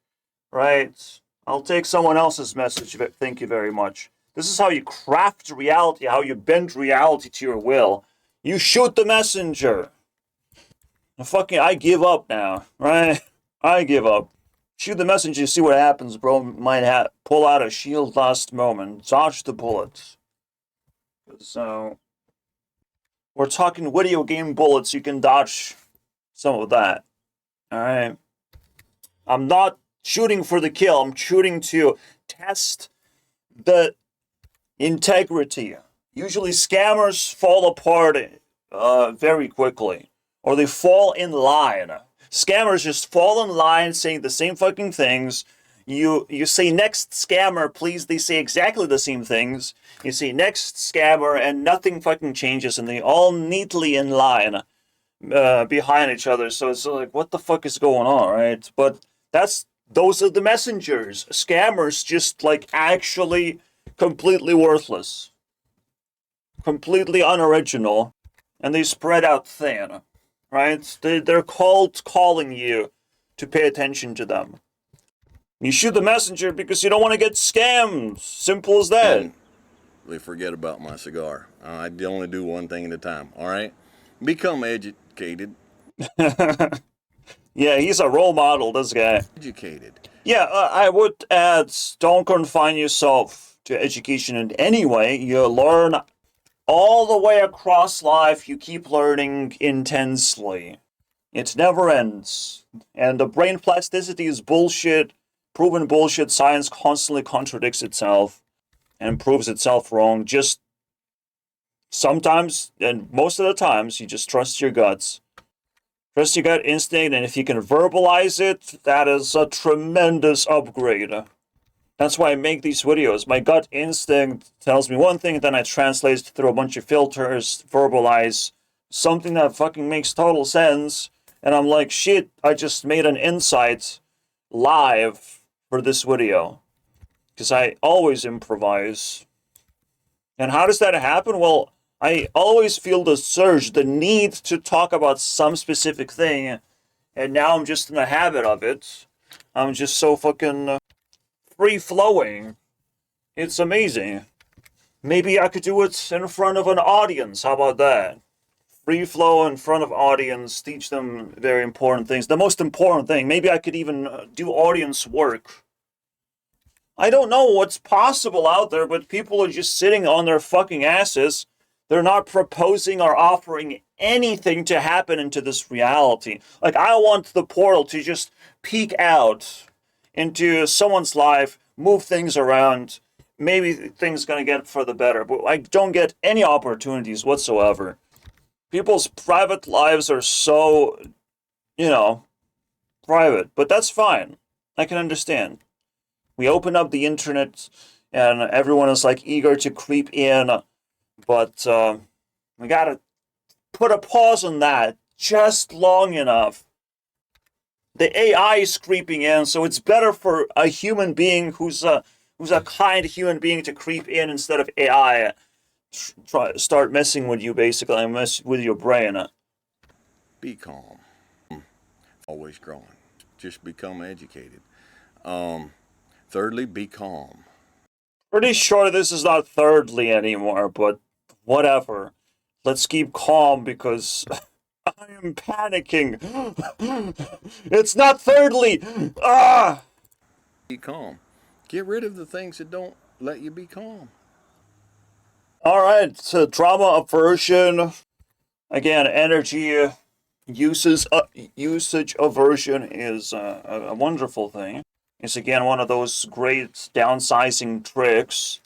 Right? I'll take someone else's message. Thank you very much. This is how you craft reality, how you bend reality to your will. You shoot the messenger. I give up now, right? I give up. Shoot the messenger, see what happens, bro. Might pull out a shield last moment. Dodge the bullets. So, we're talking video game bullets. You can dodge some of that. Alright? I'm not shooting for the kill. I'm shooting to test the integrity. Usually scammers fall apart very quickly, or they fall in line. Scammers just fall in line saying the same fucking things. You say next scammer, please. They say exactly the same things. You say next scammer, and nothing fucking changes, and they all neatly in line behind each other. So it's like, what the fuck is going on, right? But those are the messengers. Scammers just like actually completely worthless, completely unoriginal, and they spread out thin, right? They're calling you to pay attention to them. You shoot the messenger because you don't want to get scammed. Simple as that. And they forget about my cigar. I only do one thing at a time, all right? Become educated. Yeah, he's a role model, this guy. Educated. Yeah, I would add, don't confine yourself to education in any way. You learn all the way across life. You keep learning intensely. It never ends. And the brain plasticity is bullshit, proven bullshit. Science constantly contradicts itself and proves itself wrong. Just sometimes, and most of the times, you just trust your guts. Trust your gut instinct, and if you can verbalize it, that is a tremendous upgrade. That's why I make these videos. My gut instinct tells me one thing, then I translate it through a bunch of filters, verbalize something that fucking makes total sense, and I'm like, shit, I just made an insight live for this video. Because I always improvise. And how does that happen? Well, I always feel the surge, the need to talk about some specific thing, and now I'm just in the habit of it. I'm just so fucking free-flowing. It's amazing. Maybe I could do it in front of an audience. How about that? Free flow in front of audience, teach them very important things. The most important thing, maybe I could even do audience work. I don't know what's possible out there, but people are just sitting on their fucking asses. They're not proposing or offering anything to happen into this reality. Like, I want the portal to just peek out into someone's life, move things around. Maybe things gonna get for the better, but I don't get any opportunities whatsoever. People's private lives are so, private, but that's fine. I can understand. We open up the internet, and everyone is like eager to creep in. But we gotta put a pause on that just long enough. The AI is creeping in, so it's better for a human being who's a kind human being to creep in instead of AI start messing with you, basically, and mess with your brain. Be calm. Always growing. Just become educated. Thirdly, be calm. Pretty sure this is not thirdly anymore, but whatever. Let's keep calm because I am panicking. It's not thirdly. Ah! Be calm. Get rid of the things that don't let you be calm. Alright, so drama aversion. Again, energy usage aversion is a wonderful thing. It's again one of those great downsizing tricks.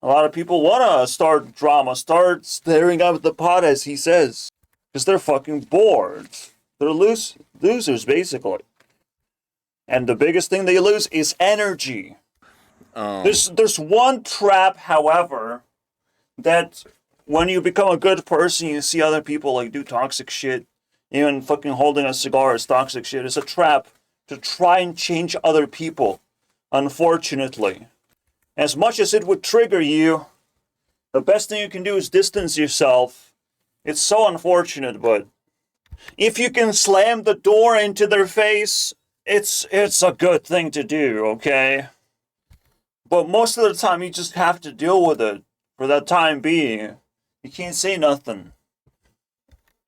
A lot of people want to start drama, start staring up at the pot, as he says, because they're fucking bored. They're losers, basically. And the biggest thing they lose is energy. There's one trap, however, that when you become a good person, you see other people like do toxic shit. Even fucking holding a cigar is toxic shit. It's a trap to try and change other people, unfortunately. As much as it would trigger you, the best thing you can do is distance yourself. It's so unfortunate, but if you can slam the door into their face, it's a good thing to do, okay? But most of the time, you just have to deal with it for that time being. You can't say nothing.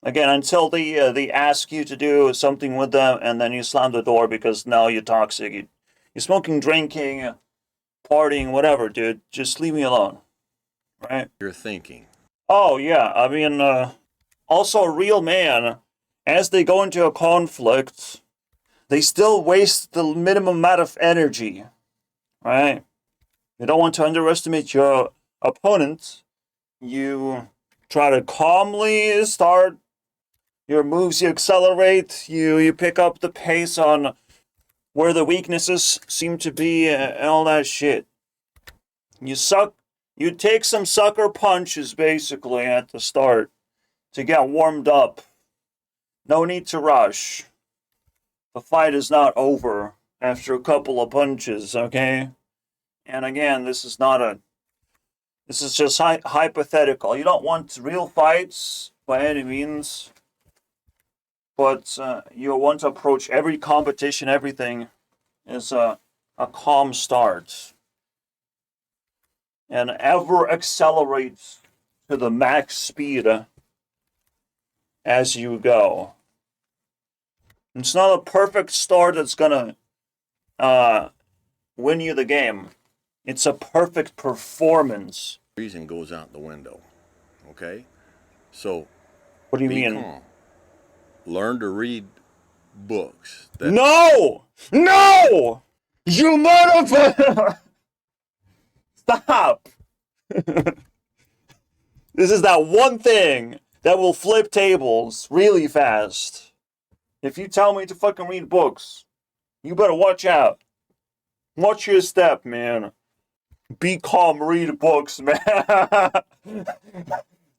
Again, until they ask you to do something with them, and then you slam the door because now you're toxic. You're smoking, drinking, partying, whatever, dude. Just leave me alone, right? You're thinking. Oh, yeah. I mean, also a real man, as they go into a conflict, they still waste the minimum amount of energy, right? You don't want to underestimate your opponent, you try to calmly start your moves, you accelerate, you pick up the pace on where the weaknesses seem to be, and all that shit. You take some sucker punches, basically, at the start to get warmed up. No need to rush. The fight is not over after a couple of punches, okay? And again, this is just hypothetical. You don't want real fights by any means, but you want to approach every competition, everything, as a calm start. And ever accelerate to the max speed as you go. It's not a perfect start that's gonna win you the game. It's a perfect performance. Reason goes out the window. Okay? So, what do you be mean? calm. Learn to read books. No! No! You motherfucker! Stop! This is that one thing that will flip tables really fast. If you tell me to fucking read books, you better watch out. Watch your step, man. Be calm, read books, man.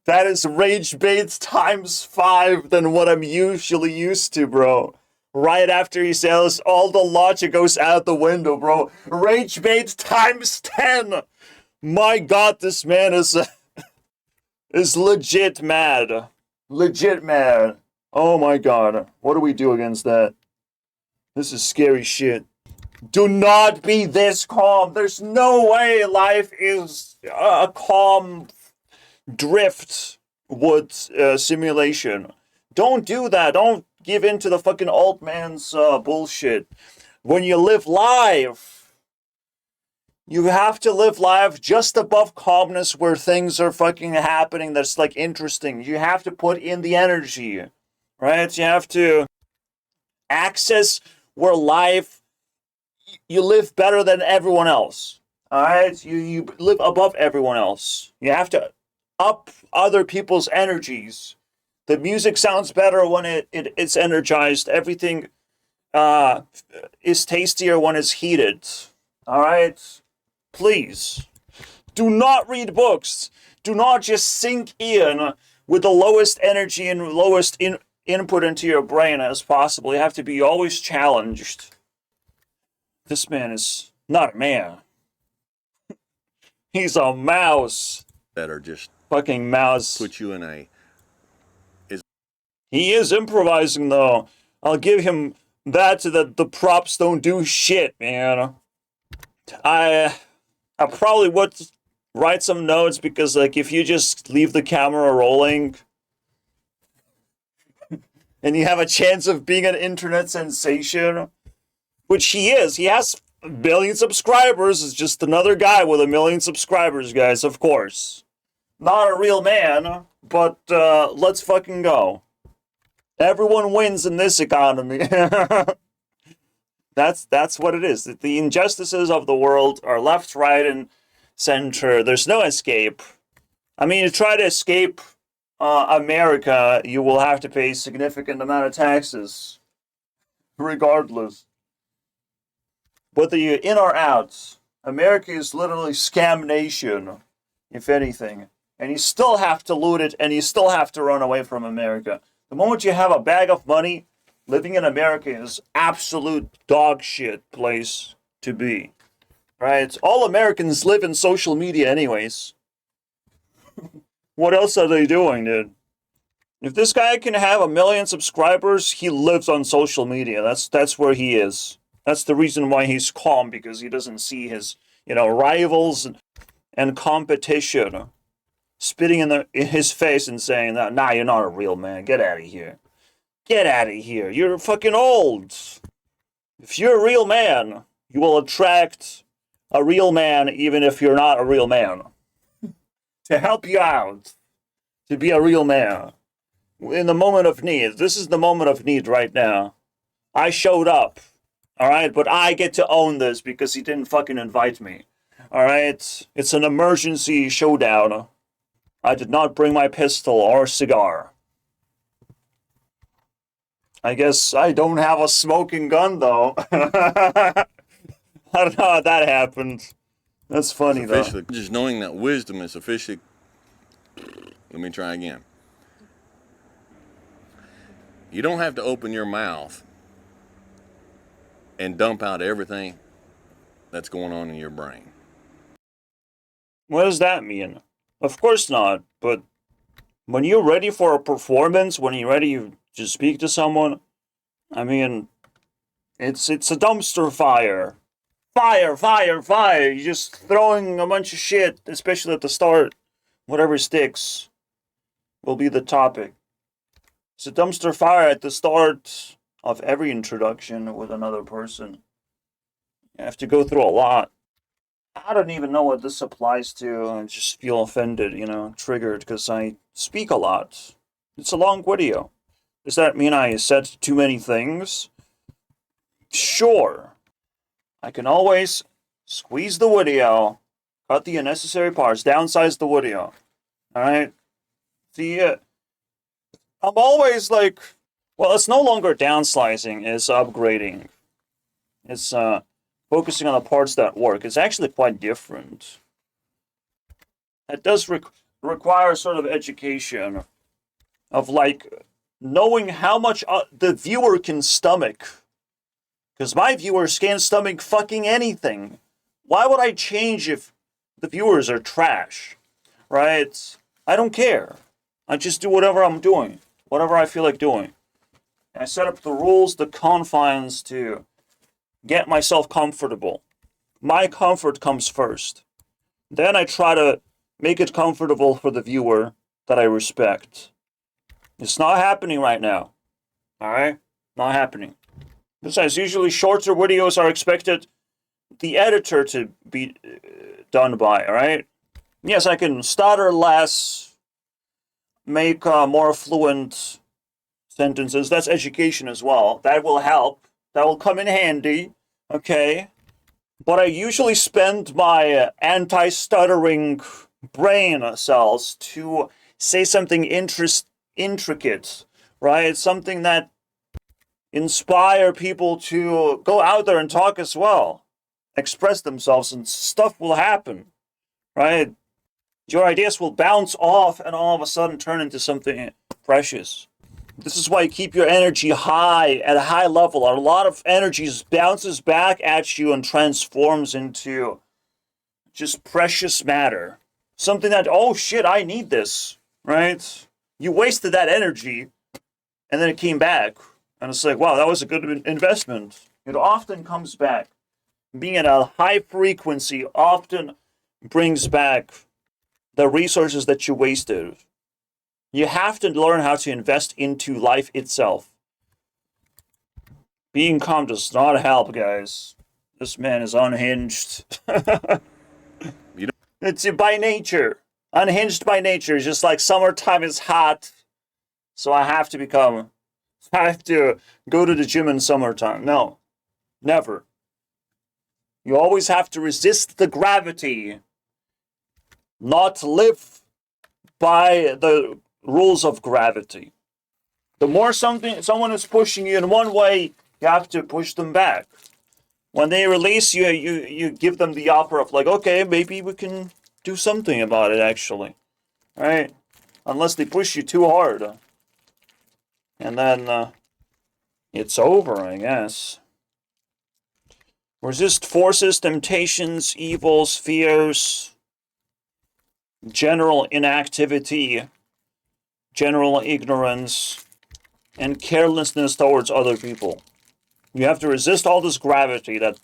That is rage baits times 5 than what I'm usually used to, bro. Right after he says, all the logic goes out the window, bro. Rage baits times 10. My God, this man is legit mad. Legit mad. Oh my God. What do we do against that? This is scary shit. Do not be this calm. There's no way life is a calm driftwood simulation. Don't do that. Don't give in to the fucking old man's bullshit. When you live life, you have to live life just above calmness where things are fucking happening that's like interesting. You have to put in the energy, right? You have to access where life, you live better than everyone else. All right? You live above everyone else. You have to up other people's energies. The music sounds better when it's energized. Everything is tastier when it's heated. All right? Please, do not read books. Do not just sink in with the lowest energy and lowest input into your brain as possible. You have to be always challenged. This man is not a man. He's a mouse. That are just fucking mouse. Put you in a... He is improvising, though. I'll give him that, the props don't do shit, man. I probably would write some notes because, like, if you just leave the camera rolling and you have a chance of being an internet sensation, which he is. He has 1 million subscribers. Is just another guy with 1 million subscribers, guys, of course. Not a real man, but let's fucking go. Everyone wins in this economy. That's what it is. The injustices of the world are left, right, and center. There's no escape. I mean, to try to escape America, you will have to pay a significant amount of taxes, regardless. Whether you're in or out, America is literally scam nation, if anything. And you still have to loot it, and you still have to run away from America. The moment you have a bag of money, living in America is absolute dog shit place to be. Right? All Americans live in social media anyways. What else are they doing, dude? If this guy can have 1 million subscribers, he lives on social media. That's where he is. That's the reason why he's calm, because he doesn't see his, rivals and competition spitting in his face and saying, nah, you're not a real man. Get out of here. Get out of here. You're fucking old. If you're a real man, you will attract a real man even if you're not a real man. To help you out. To be a real man. In the moment of need. This is the moment of need right now. I showed up. Alright? But I get to own this because he didn't fucking invite me. Alright? It's an emergency showdown. I did not bring my pistol or cigar. I guess I don't have a smoking gun, though. I don't know how that happened. That's funny, though. Just knowing that wisdom is officially... Let me try again. You don't have to open your mouth and dump out everything that's going on in your brain. What does that mean? Of course not, but when you're ready for a performance, when you're ready to speak to someone, I mean, it's a dumpster fire. Fire, fire, fire. You're just throwing a bunch of shit, especially at the start. Whatever sticks will be the topic. It's a dumpster fire at the start of every introduction with another person. You have to go through a lot. I don't even know what this applies to. I just feel offended, triggered, because I speak a lot. It's a long video. Does that mean I said too many things? Sure. I can always squeeze the video, cut the unnecessary parts, downsize the video. Alright? See, I'm always like, well, it's no longer downslicing, it's upgrading. It's focusing on the parts that work. It's actually quite different. It does require sort of education of like knowing how much the viewer can stomach. Because my viewers can't stomach fucking anything. Why would I change if the viewers are trash? Right? I don't care. I just do whatever I'm doing. Whatever I feel like doing. And I set up the rules, the confines to get myself comfortable. My comfort comes first. Then I try to make it comfortable for the viewer that I respect. It's not happening right now. Alright? Not happening. Besides, usually shorter videos are expected the editor to be done by, alright? Yes, I can stutter less, make more fluent sentences. That's education as well. That will help. That will come in handy, okay? But I usually spend my anti-stuttering brain cells to say something intricate, right? Something that inspire people to go out there and talk as well, express themselves, and stuff will happen, right? Your ideas will bounce off and all of a sudden turn into something precious. This is why you keep your energy high, at a high level. A lot of energy bounces back at you and transforms into just precious matter. Something that, oh shit, I need this, right? You wasted that energy, and then it came back. And it's like, wow, that was a good investment. It often comes back. Being at a high frequency often brings back the resources that you wasted. You have to learn how to invest into life itself. Being calm does not help, guys. This man is unhinged. It's by nature. Unhinged by nature. Just like summertime is hot. So I have to go to the gym in summertime. No. Never. You always have to resist the gravity. Not live by the rules of gravity. The more someone is pushing you in one way, you have to push them back. When they release you, you give them the offer of like, okay, maybe we can do something about it actually. Right? Unless they push you too hard. And then it's over, I guess. Resist forces, temptations, evils, fears, general inactivity, general ignorance, and carelessness towards other people. You have to resist all this gravity that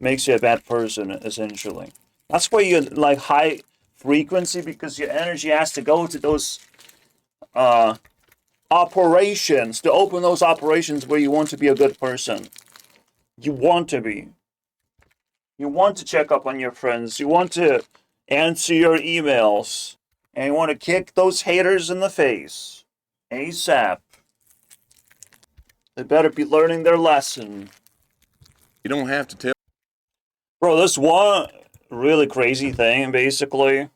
makes you a bad person, essentially. That's why you like high frequency, because your energy has to go to those operations, to open those operations where you want to be a good person. You want to be. You want to check up on your friends. You want to answer your emails. And you want to kick those haters in the face. ASAP. They better be learning their lesson. You don't have to tell. Bro, this one really crazy thing, basically.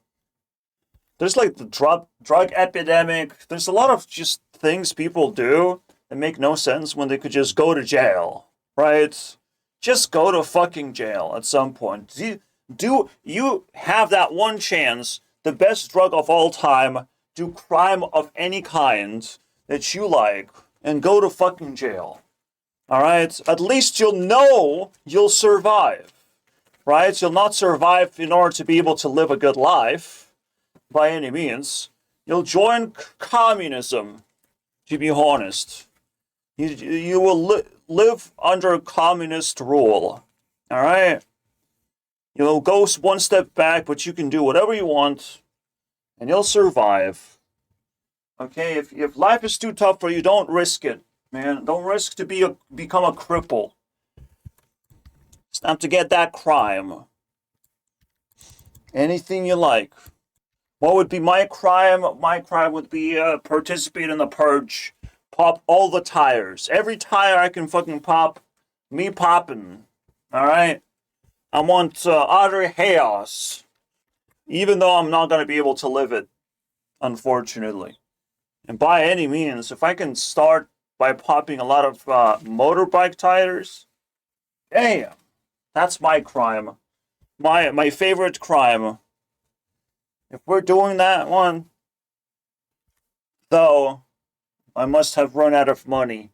There's like the drug epidemic. There's a lot of just things people do that make no sense when they could just go to jail, right? Just go to fucking jail at some point. Do you have that one chance, the best drug of all time, do crime of any kind that you like, and go to fucking jail? Alright? At least you'll know you'll survive. Right? You'll not survive in order to be able to live a good life, by any means. You'll join communism, to be honest. You will live under communist rule. Alright? You'll go one step back, but you can do whatever you want, and you'll survive. Okay? If life is too tough for you, don't risk it, man. Don't risk to become a cripple. It's time to get that crime. Anything you like. What would be my crime? My crime would be participate in the purge. Pop all the tires. Every tire I can fucking pop, me popping. Alright? I want utter chaos. Even though I'm not going to be able to live it, unfortunately. And by any means, if I can start by popping a lot of motorbike tires, damn, that's my crime. My favorite crime. If we're doing that one, though, I must have run out of money.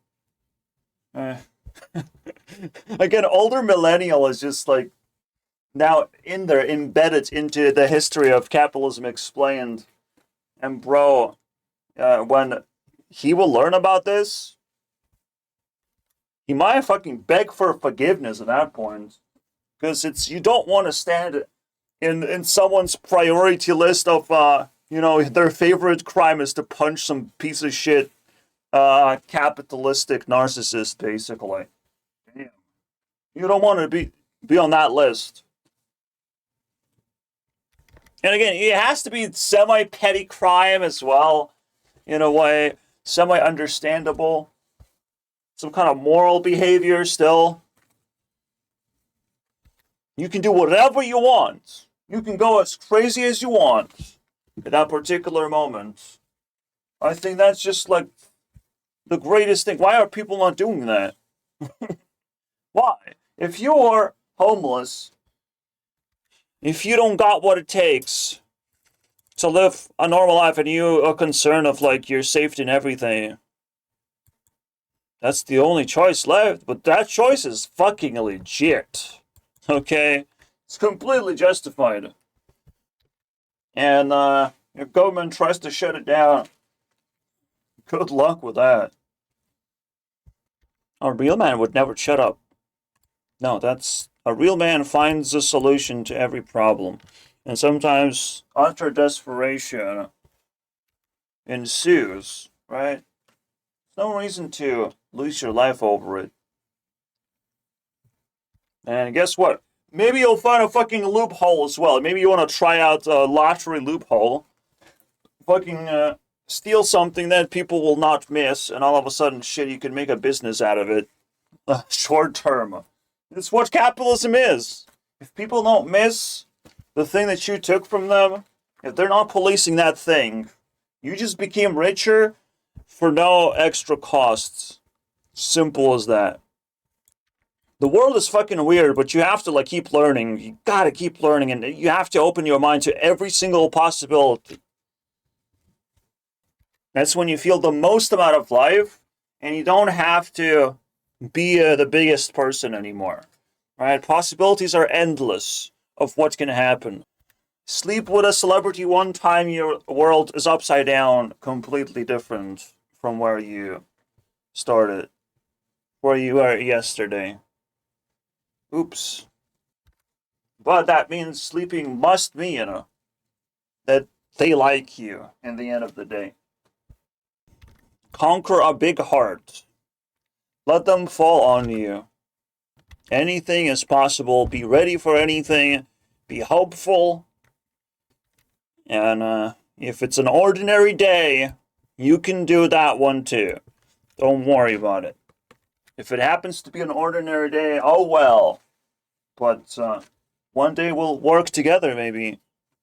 Again, older millennial is just like now in there, embedded into the history of Capitalism Explained. And bro, when he will learn about this, he might fucking beg for forgiveness at that point. Because you don't want to stand in someone's priority list of, their favorite crime is to punch some piece of shit capitalistic narcissist, basically. Damn. You don't want to be on that list. And again, it has to be semi-petty crime as well, in a way. Semi-understandable. Some kind of moral behavior still. You can do whatever you want. You can go as crazy as you want at that particular moment. I think that's just like the greatest thing. Why are people not doing that? Why? If you're homeless, if you don't got what it takes to live a normal life and you are concerned of like your safety and everything, that's the only choice left. But that choice is fucking legit. Okay? It's completely justified. And if government tries to shut it down, good luck with that. A real man would never shut up. No, a real man finds a solution to every problem. And sometimes utter desperation ensues, right? There's no reason to lose your life over it. And guess what? Maybe you'll find a fucking loophole as well. Maybe you want to try out a lottery loophole. Fucking steal something that people will not miss, and all of a sudden, shit, you can make a business out of it. Short term. It's what capitalism is. If people don't miss the thing that you took from them, if they're not policing that thing, you just became richer for no extra costs. Simple as that. The world is fucking weird, but you have to like keep learning. You gotta keep learning, and you have to open your mind to every single possibility. That's when you feel the most amount of life, and you don't have to be the biggest person anymore. Right? Possibilities are endless of what can happen. Sleep with a celebrity one time, your world is upside down, completely different from where you started, where you were yesterday. Oops. But that means sleeping must mean, that they like you in the end of the day. Conquer a big heart. Let them fall on you. Anything is possible. Be ready for anything. Be hopeful. And if it's an ordinary day, you can do that one too. Don't worry about it. If it happens to be an ordinary day, oh well. But one day we'll work together maybe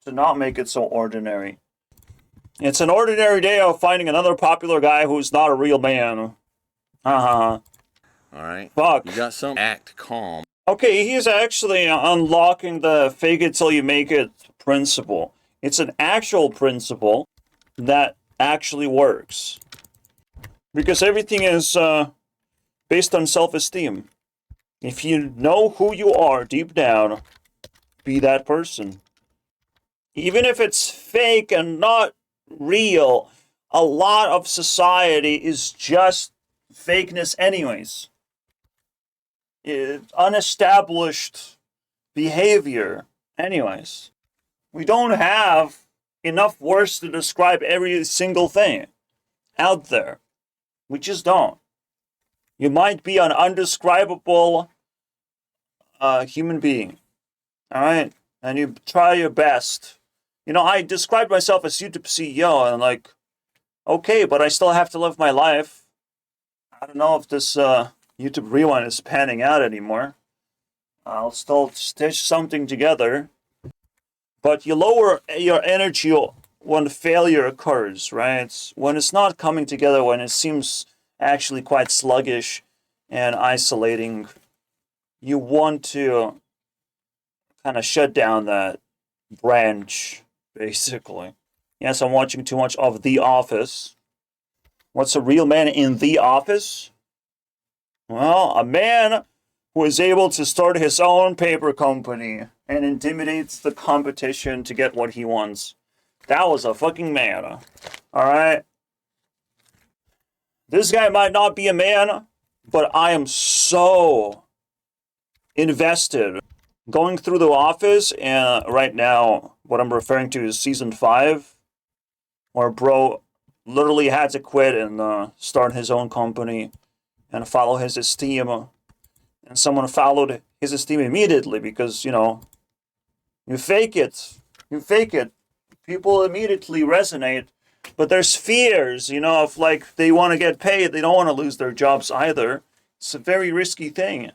to not make it so ordinary. It's an ordinary day of finding another popular guy who's not a real man. Haha. All right? Fuck. You got some act calm. Okay, he's actually unlocking the fake it till you make it principle. It's an actual principle that actually works. Because everything is based on self-esteem. If you know who you are deep down, be that person. Even if it's fake and not real, a lot of society is just fakeness anyways. Unestablished behavior anyways. We don't have enough words to describe every single thing out there. We just don't. You might be an undescribable human being, all right? And you try your best. You know, I described myself as YouTube CEO, and I'm like, okay, but I still have to live my life. I don't know if this YouTube Rewind is panning out anymore. I'll still stitch something together. But you lower your energy when failure occurs, right? When it's not coming together, when it seems actually quite sluggish and isolating, you want to kind of shut down that branch, basically. Yes, I'm watching too much of The Office. What's a real man in The Office? Well, a man who is able to start his own paper company and intimidates the competition to get what he wants. That was a fucking man. Alright? This guy might not be a man, but I am so invested. Going through The Office, and right now, what I'm referring to is season 5, where bro literally had to quit and start his own company and follow his esteem. And someone followed his esteem immediately because, you know, you fake it. You fake it. People immediately resonate. But there's fears, you know, of like they want to get paid. They don't want to lose their jobs either. It's a very risky thing.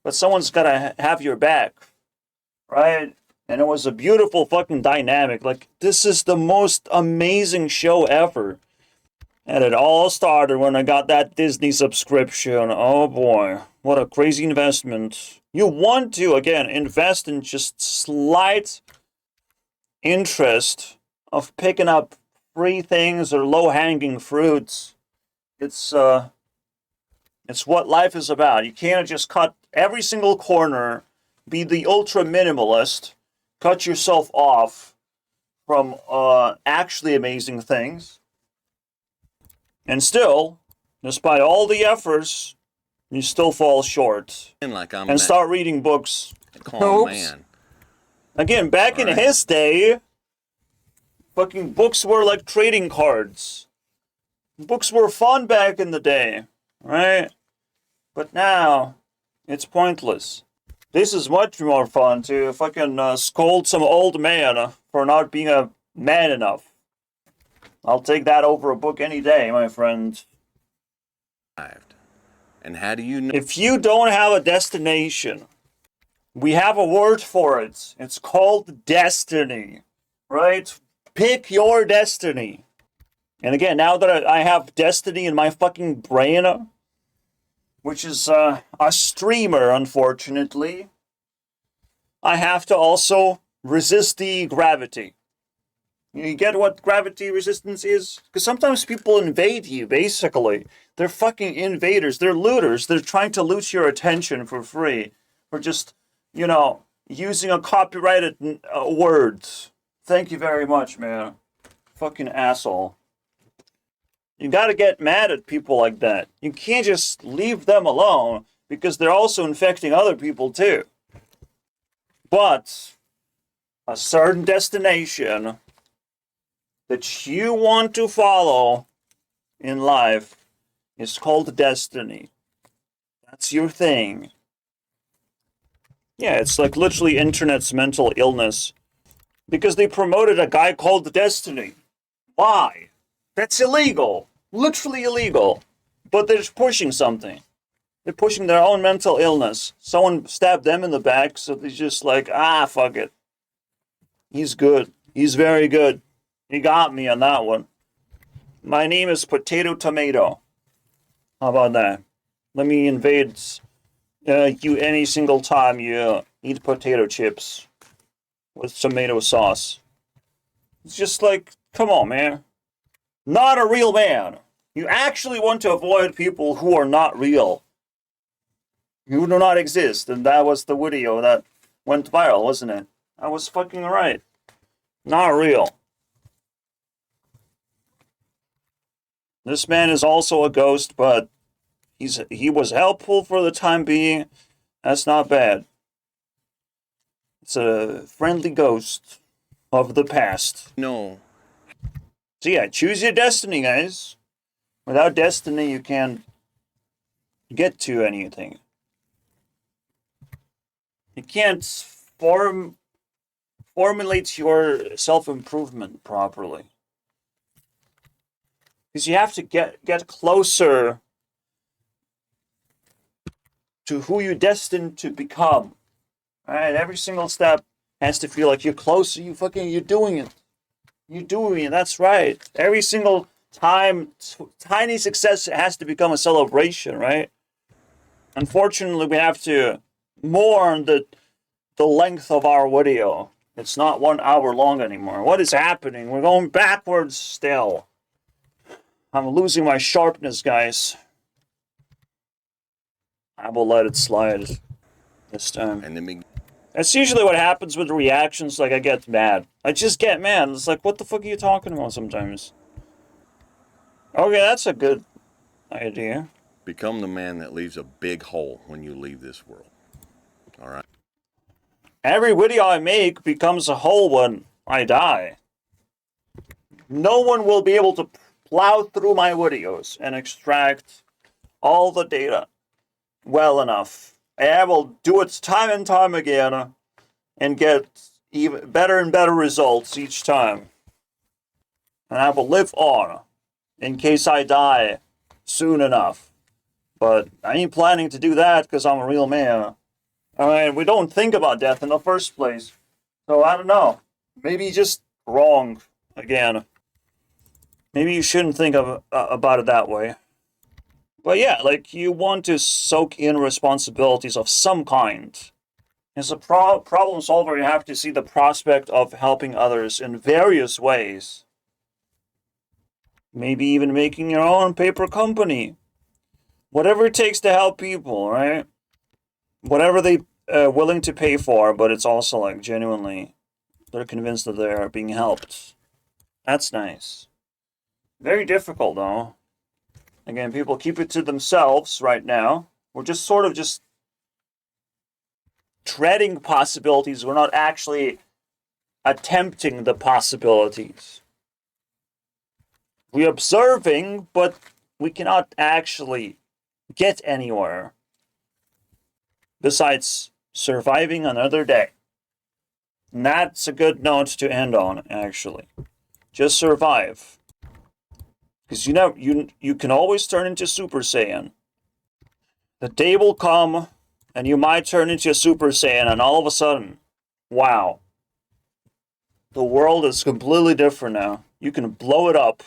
But someone's got to have your back, right? And it was a beautiful fucking dynamic. Like, this is the most amazing show ever. And it all started when I got that Disney subscription. Oh boy, what a crazy investment. You want to, again, invest in just slight interest of picking up free things or low-hanging fruits. It's what life is about. You can't just cut every single corner, be the ultra minimalist, cut yourself off from actually amazing things. And still, despite all the efforts, you still fall short. And start reading books. Calm man. Again, back in his day, fucking books were like trading cards. Books were fun back in the day, right? But now, it's pointless. This is much more fun to fucking scold some old man for not being a man enough. I'll take that over a book any day, my friend. And how do you know? If you don't have a destination, we have a word for it. It's called destiny, right? Pick your destiny. And again, now that I have destiny in my fucking brain, which is a streamer, unfortunately, I have to also resist the gravity. You get what gravity resistance is? Because sometimes people invade you, basically. They're fucking invaders. They're looters. They're trying to loot your attention for free. For just, you know, using a copyrighted words. Thank you very much, man. Fucking asshole. You gotta get mad at people like that. You can't just leave them alone, because they're also infecting other people too. But a certain destination that you want to follow in life is called destiny. That's your thing. Yeah, it's like literally internet's mental illness. Because they promoted a guy called Destiny. Why? That's illegal. Literally illegal. But they're pushing something. They're pushing their own mental illness. Someone stabbed them in the back, so they're just like, fuck it. He's good. He's very good. He got me on that one. My name is Potato Tomato. How about that? Let me invade you any single time you eat potato chips with tomato sauce. It's just like, come on, man. Not a real man. You actually want to avoid people who are not real. You do not exist. And that was the video that went viral, wasn't it? I was fucking right. Not real. This man is also a ghost, but he was helpful for the time being. That's not bad. It's a friendly ghost of the past. No. So yeah, choose your destiny, guys. Without destiny, you can't get to anything. You can't formulate your self-improvement properly. Because you have to get closer to who you're destined to become. Alright, every single step has to feel like you're closer, you're doing it. You're doing it, that's right. Every single time, tiny success has to become a celebration, right? Unfortunately, we have to mourn the length of our video. It's not 1 hour long anymore. What is happening? We're going backwards still. I'm losing my sharpness, guys. I will let it slide this time. And then That's usually what happens with reactions. Like, I get mad. I just get mad. It's like, what the fuck are you talking about sometimes? Okay, that's a good idea. become the man that leaves a big hole when you leave this world. All right? Every video I make becomes a hole when I die. No one will be able to plow through my videos and extract all the data well enough. I will do it time and time again and get even better and better results each time. And I will live on in case I die soon enough. But I ain't planning to do that because I'm a real man. I mean, we don't think about death in the first place. So I don't know. Maybe just wrong again. Maybe you shouldn't think of about it that way. But yeah, like, you want to soak in responsibilities of some kind. As a problem solver, you have to see the prospect of helping others in various ways. Maybe even making your own paper company. Whatever it takes to help people, right? Whatever they willing to pay for, but it's also like genuinely, they're convinced that they're being helped. That's nice. Very difficult, though. Again, people keep it to themselves right now. We're just sort of just treading possibilities. We're not actually attempting the possibilities. We're observing, but we cannot actually get anywhere besides surviving another day. And that's a good note to end on, actually. Just survive. Because you can always turn into Super Saiyan. The day will come, and you might turn into a Super Saiyan, and all of a sudden, wow. The world is completely different now. You can blow it up.